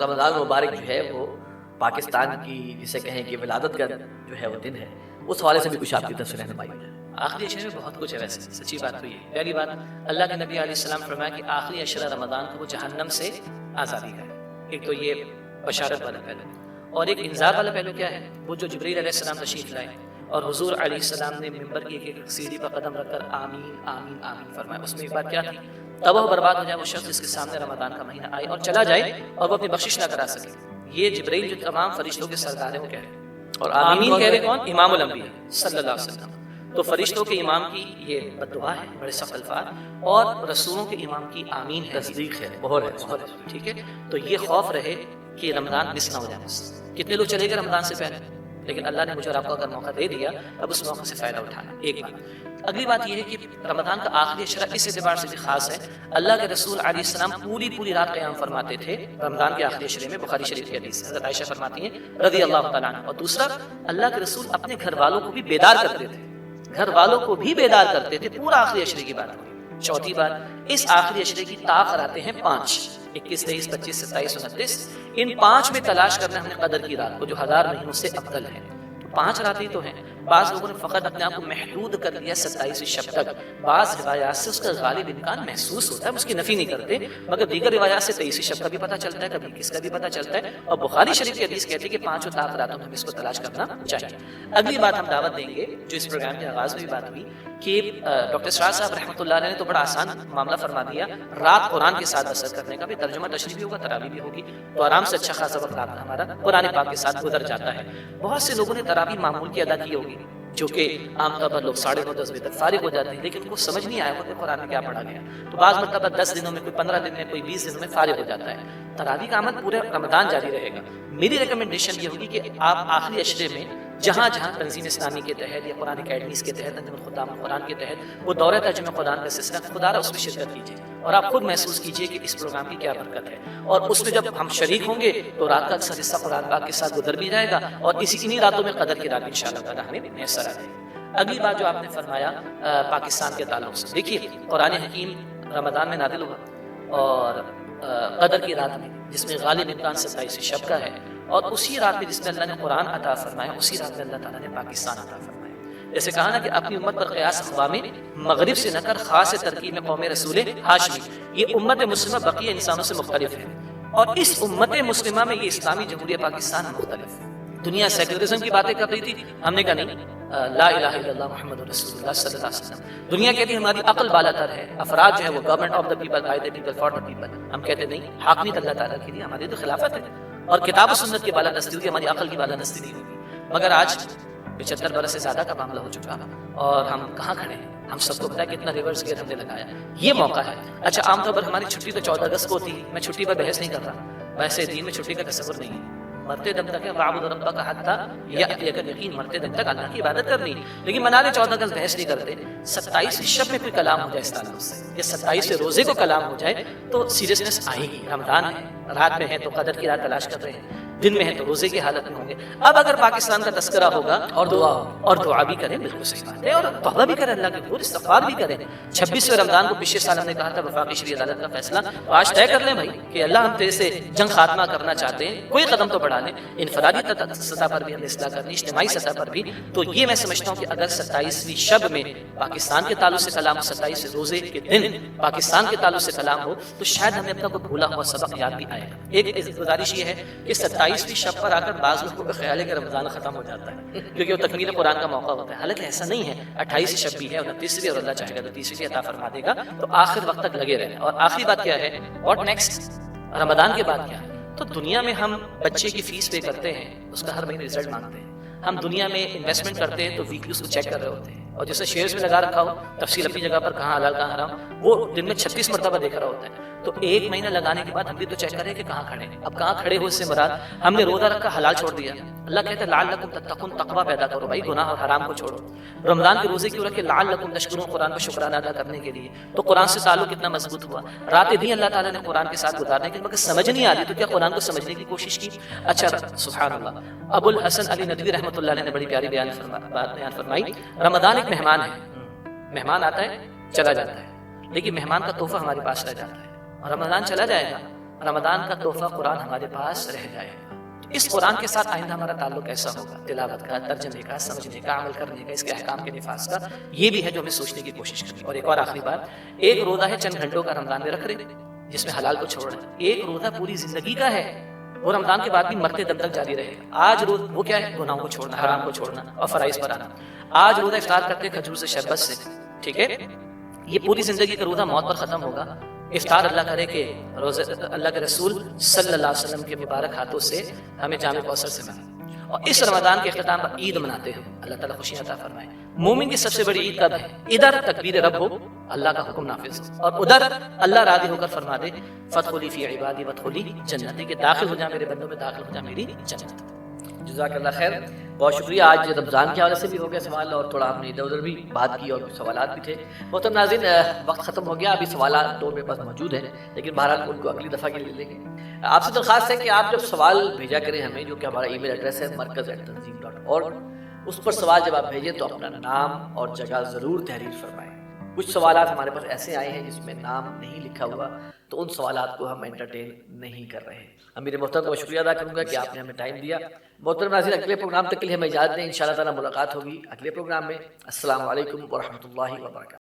رمضان المبارک جو ہے وہ پاکستان کی جسے کہیں کہ ولادت کا جو ہے وہ دن ہے، اس حوالے سے بھی کچھ آپ کی طرف سے رہنمائی ہو جائے. آخری عشرے میں بہت کچھ ہے. ویسے سچی بات تو یہ پہلی بات، اللہ کے نبی علیہ السلام فرمایا کہ آخری عشرہ رمضان کو وہ جہنم سے آزادی کا ہے. ایک تو یہ بشارت والا پہلو، اور ایک انذار والا پہلو کیا ہے، وہ جو جبرائیل علیہ السلام تشریف لائے اور حضور علیہ السلام نے ممبر کی ایک سیڑھی پر قدم رکھ کر آمین آمین آمین فرمایا. اس میں ایک بات کیا تھی، تباہ و برباد ہو جائے وہ شخص جس کے سامنے رمضان کا مہینہ آئے اور چلا جائے اور وہ اپنی بخشش نہ کرا سکے. یہ جبرائیل جو تمام فرشتوں کے سردار ہیں وہ کہہ رہے ہیں، اور آمین کہہ رہے کون، امام الانبیاء صلی اللہ علیہ وسلم. تو فرشتوں کے امام کی یہ بد دعا ہے، بڑے سخت الفاظ، اور رسولوں کے امام کی آمین ہے، تصدیق ہے، بہر ہے. ٹھیک ہے، تو یہ خوف رہے کہ رمضان مس نہ ہو جائے. کتنے لوگ چلے گئے رمضان سے پہلے، لیکن اللہ نے مجھے اور آپ کو اگر موقع دے دیا اب اس موقع سے فائدہ اٹھانا. ایک بات. اگلی بات یہ ہے کہ رمضان کا آخری عشرہ اس اعتبار سے بھی خاص ہے، اللہ کے رسول علیہ السلام پوری رات قیام فرماتے تھے رمضان کے آخری عشرے میں. بخاری شریف کی حدیث حضرت عائشہ فرماتی ہیں رضی اللہ تعالیٰ عنہ. اور دوسرا، اللہ کے رسول اپنے گھر والوں کو بھی بیدار کرتے تھے، گھر والوں کو بھی بیدار کرتے تھے. پورا آخری عشرے کی بات. چوتھی بات، اس آخری عشرے کی تاخیر آتے ہیں 5، 21، 23، 25، 27، 29. ان 5 میں تلاش کرنا ہم نے قدر کی رات کو، جو 1000 مہینوں سے افضل ہے. 5 راتیں تو ہیں. بعض لوگوں نے فقط اپنے آپ کو محدود کر دیا 27 شب تک. بعض روایات سے اس کا غالب امکان محسوس ہوتا ہے، اس کی نفی نہیں کرتے، مگر دیگر روایات سے 23 شب کا بھی پتہ چلتا ہے، کبھی کس کا بھی پتہ چلتا ہے. اور بخاری شریف کی حدیث کہتی ہے کہ 5 طاق راتوں میں ہم اس کو تلاش کرنا چاہیے. اگلی بات ہم دعوت دیں گے، جو اس پروگرام کے آغاز میں بھی بات ہوئی کہ ڈاکٹر صاحب رحمۃ اللہ علیہ نے تو بڑا آسان معاملہ فرما دیا، رات قرآن کے ساتھ بسر کرنے کا بھی. ترجمہ تشریح بھی ہوگا، تراویح بھی ہوگی، تو آرام سے اچھا خاصا وقت رات ہمارا قرآن پاک کے ساتھ گزر جاتا ہے. بہت سے لوگوں نے تراویح معمول کی ادا کی ہوگی، جو کہ عام طور پر لوگ 9:30 10 بجے تک فارغ ہو جاتے ہیں، لیکن ان کو سمجھ نہیں آیا کہ قرآن میں کیا پڑھا گیا. تو بعض مرتبہ 10 دنوں میں، کوئی 15 دن میں، کوئی 20 دنوں میں فارغ ہو جاتا ہے. تراویح کا عمل پورے رمضان جاری رہے گا. میری ریکمنڈیشن یہ ہوگی کہ آپ آخری عشرے میں جہاں تنظیم اسلامی کے تحت یا قرآن اکیڈمیز کے تحت، انجمن خدام القرآن کے تحت وہ دورہ ترجمہ قرآن کا سلسلہ خدا را اس میں شرکت کیجیے، اور آپ خود محسوس کیجیے کہ اس پروگرام کی کیا برکت ہے. اور اس میں جب ہم شریک ہوں گے تو رات کا اکثر حصہ قرآن پاک کے ساتھ گزر بھی جائے گا، اور انہی راتوں میں قدر کی رات انشاءاللہ تعالیٰ ہمیں میسر آ جائے گی. اگلی بات جو آپ نے فرمایا پاکستان کے تعلق سے، دیکھیے قرآن حکیم رمضان میں نازل ہوا اور قدر کی رات میں، جس میں غالب امکان 27 شب کا ہے، اور اسی رات میں جس میں اللہ نے قرآن عطا فرمایا، اسی رات میں اللہ تعالیٰ نے پاکستان عطا فرمایا. جیسے کہا نا کہ اپنی امت پر قیاس اقوام مغرب سے نہ کر، خاص ترکیب میں قوم رسول ہاشمی. یہ امت مسلمہ بقیہ انسانوں سے مختلف ہے، اور اس امت مسلمہ میں یہ اسلامی جمہوریہ پاکستان مختلف ہے. دنیا سیکولرزم کی باتیں کر رہی تھی، ہم نے کہا نہیں، لا الہ الا اللہ محمد رسول اللہ صلی اللہ علیہ وسلم۔ دنیا کہتی ہے ہماری عقل بالا تر ہے، افراد جو ہے وہ government of the people, by the people, for the people, ہم کہتے نہیں، حاکمیت اللہ تعالیٰ کی دی، ہماری تو خلافت ہے، اور کتاب و سنت کی بالا دستی ہوگی، ہماری عقل کی بالا دستی نہیں ہوگی۔ مگر آج 75 برس سے زیادہ کا معاملہ ہو چکا اور ہم کہاں کھڑے ہیں؟ ہم سب کو پتا ہے کتنا ریورس گیئر ہم نے لگایا۔ یہ موقع ہے۔ اچھا، عام طور پر ہماری چھٹی تو 14 اگست کو ہوتی ہے، میں چھٹی پر بحث نہیں کر رہا، ویسے دین میں چھٹی کا تصور نہیں ہے، مرتے دم تک ہے، وَاعْبُدْ رَبَّكَ حَتَّىٰ یَأْتِیَکَ الْیقین، مرتے دم تک اللہ کی عبادت کرنی ہے۔ لیکن منارے 14 اگست بحث نہیں کرتے، 27 شب میں کوئی کلام ہو جائے اس تعلق سے، یا 27 روزے کو کلام ہو جائے تو سیریسنس آئے گی۔ رمضان ہے، رات میں ہے تو قدر کی رات تلاش کر رہے ہیں، دن میں ہے تو روزے کی حالت میں ہوں گے۔ اب اگر پاکستان کا تذکرہ ہوگا اور دعا بھی کریں، بالکل صحیح بات ہے، اور توبہ بھی کریں، اللہ کے حضور استغفار بھی کریں۔ 26ویں رمضان کو پچھلے سال ہم نے کہا تھا وفاقی شرعی عدالت کا فیصلہ، تو آج طے کر لیں بھائی کہ اللہ ہم تیرے سے جنگ خاتمہ کرنا چاہتے ہیں، کوئی قدم تو بڑھا لیں، انفرادی سطح پر بھی ہم نے اصلاح کرنی، اجتماعی سطح پر بھی۔ تو یہ میں سمجھتا ہوں کہ اگر 27ویں شب میں پاکستان کے تعلق سے کلام ہو، 27 روزے کے دن پاکستان کے تعلق سے کلام ہو، تو شاید ہمیں اپنا کوئی بھولا ہوا سبق یاد بھی آئے گا۔ ایک گزارش یہ ہے کہ 27ویں شب پر آ کر بعض لوگوں کا خیال ہے کہ رمضان ختم ہو جاتا ہے، کیونکہ وہ تکمیل قرآن کا موقع ہوتا ہے، حالانکہ ایسا نہیں ہے۔ 28 شب بھی ہے، 29ویں، اور اللہ چاہے گا تو 30ویں عطا فرما دے گا، تو آخر وقت تک لگے رہنا۔ اور آخری بات کیا ہے، واٹ نیکسٹ، رمضان کے بعد کیا ہے؟ تو دنیا میں ہم بچے کی فیس پے کرتے ہیں، اس کا ہر مہینے رزلٹ مانگتے ہیں، ہم دنیا میں انویسٹمنٹ کرتے ہیں تو ویکلی اس کو چیک کر رہے ہوتے ہیں، اور جیسے شیئرز میں لگا رکھا ہو، تفصیل اپنی جگہ پر کہاں حلال کہاں حرام، وہ دن میں 36 مرتبہ دیکھ رہا ہوتا ہے۔ تو ایک مہینہ لگانے کے بعد ہم بھی تو چیک کریں کہ کہاں کھڑے ہیں۔ اب کہاں کھڑے ہو اس سے مراد ہم نے روزہ رکھا، حلال چھوڑ دیا، اللہ کہتا ہے لعلکم تتقون، تقوی پیدا کرو بھائی، گناہ اور حرام کو چھوڑو۔ رمضان کے روزے کیوں رکھے؟ لعلکم تشکرون، قرآن کا شکرانہ ادا کرنے کے لیے۔ تو قرآن سے تعلق کتنا مضبوط ہوا، راتیں بھی اللہ تعالیٰ نے قرآن کے ساتھ گزارنے کے، مگر سمجھ نہیں آ رہی تو کیا قرآن کو سمجھنے کی کوشش کی؟ اچھا، سبحان اللہ، ابو الحسن علی ندوی رحمۃ اللہ علیہ نے بڑی پیاری بات بیان فرمائی۔ رمضان ایک مہمان ہے، مہمان آتا ہے چلا جاتا ہے، لیکن مہمان کا تحفہ ہمارے پاس رہ جاتا ہے، اور رمضان چلا جائے گا، رمضان کا تحفہ قرآن ہمارے پاس رہ جائے گا۔ تو اس قرآن کے ساتھ آئندہ ہمارا تعلق کیسا ہوگا، تلاوت کا، ترجمے کا، سمجھنے کا، عمل کرنے کا، اس کے احکام کے نفاذ کا، یہ بھی ہے جو ہمیں سوچنے کی کوشش کرنی۔ اور ایک اور آخری بات، ایک روزہ ہے چند گھنٹوں کا رمضان میں رکھ رہے جس میں حلال کو چھوڑ رہے، ایک روزہ پوری زندگی کا ہے، وہ رمضان کے بعد بھی مرتے دم تک جاری رہے گا۔ آج روز وہ کیا ہے، گناہوں کو چھوڑنا، حرام کو چھوڑنا اور فرائض پر آنا۔ آج روزہ افطار کرتے ہیں کھجور سے، شربت سے، ٹھیک ہے، یہ پوری زندگی کا روزہ موت پر ختم ہوگا۔ افطار اللہ کرے کہ روزہ اللہ کے رسول صلی اللہ علیہ وسلم کے مبارک ہاتھوں سے ہمیں جامع کوثر سے ملا، اور اس رمضان کے اختتام پر عید مناتے ہیں، اللہ تعالیٰ خوشیاں عطا فرمائے۔ مومن کی سب سے بڑی عید کب ہے؟ ادھر تکبیر رب ہو، اللہ کا حکم نافذ ہو، اور ادھر اللہ راضی ہو کر فرما دے فادخلی فی عبادی وادخلی جنتی، کہ داخل ہو جا میرے بندوں میں، داخل ہو جا میری جنت۔ جزاک اللہ خیر، بہت شکریہ۔ آج رمضان کے حوالے سے بھی ہو گیا سوال، اور تھوڑا ہم نے ادھر ادھر بھی بات کی، اور سوالات بھی تھے۔ محترم ناظرین، وقت ختم ہو گیا، ابھی سوالات تو میرے پاس موجود ہیں، لیکن بہرحال ان کو اگلی دفعہ کے لیے لیں گے۔ آپ سے درخواست ہے کہ آپ جب سوال بھیجا کریں ہمیں، جو کہ ہمارا ای میل ایڈریس ہے markaz@tanzeem.org، اس پر سوال جب آپ بھیجیں تو اپنا نام اور جگہ ضرور تحریر فرمائیں۔ کچھ سوالات ہمارے پاس ایسے آئے ہیں جس میں نام نہیں لکھا ہوا، تو ان سوالات کو ہم انٹرٹین نہیں کر رہے ہیں۔ امیر محترم کا شکریہ ادا کروں گا کہ آپ نے ہمیں ٹائم دیا۔ محترم ناظرین، اگلے پروگرام تک کے لیے ہمیں اجازت دیں، انشاءاللہ تعالیٰ ملاقات ہوگی اگلے پروگرام میں۔ السلام علیکم ورحمۃ اللہ وبرکاتہ۔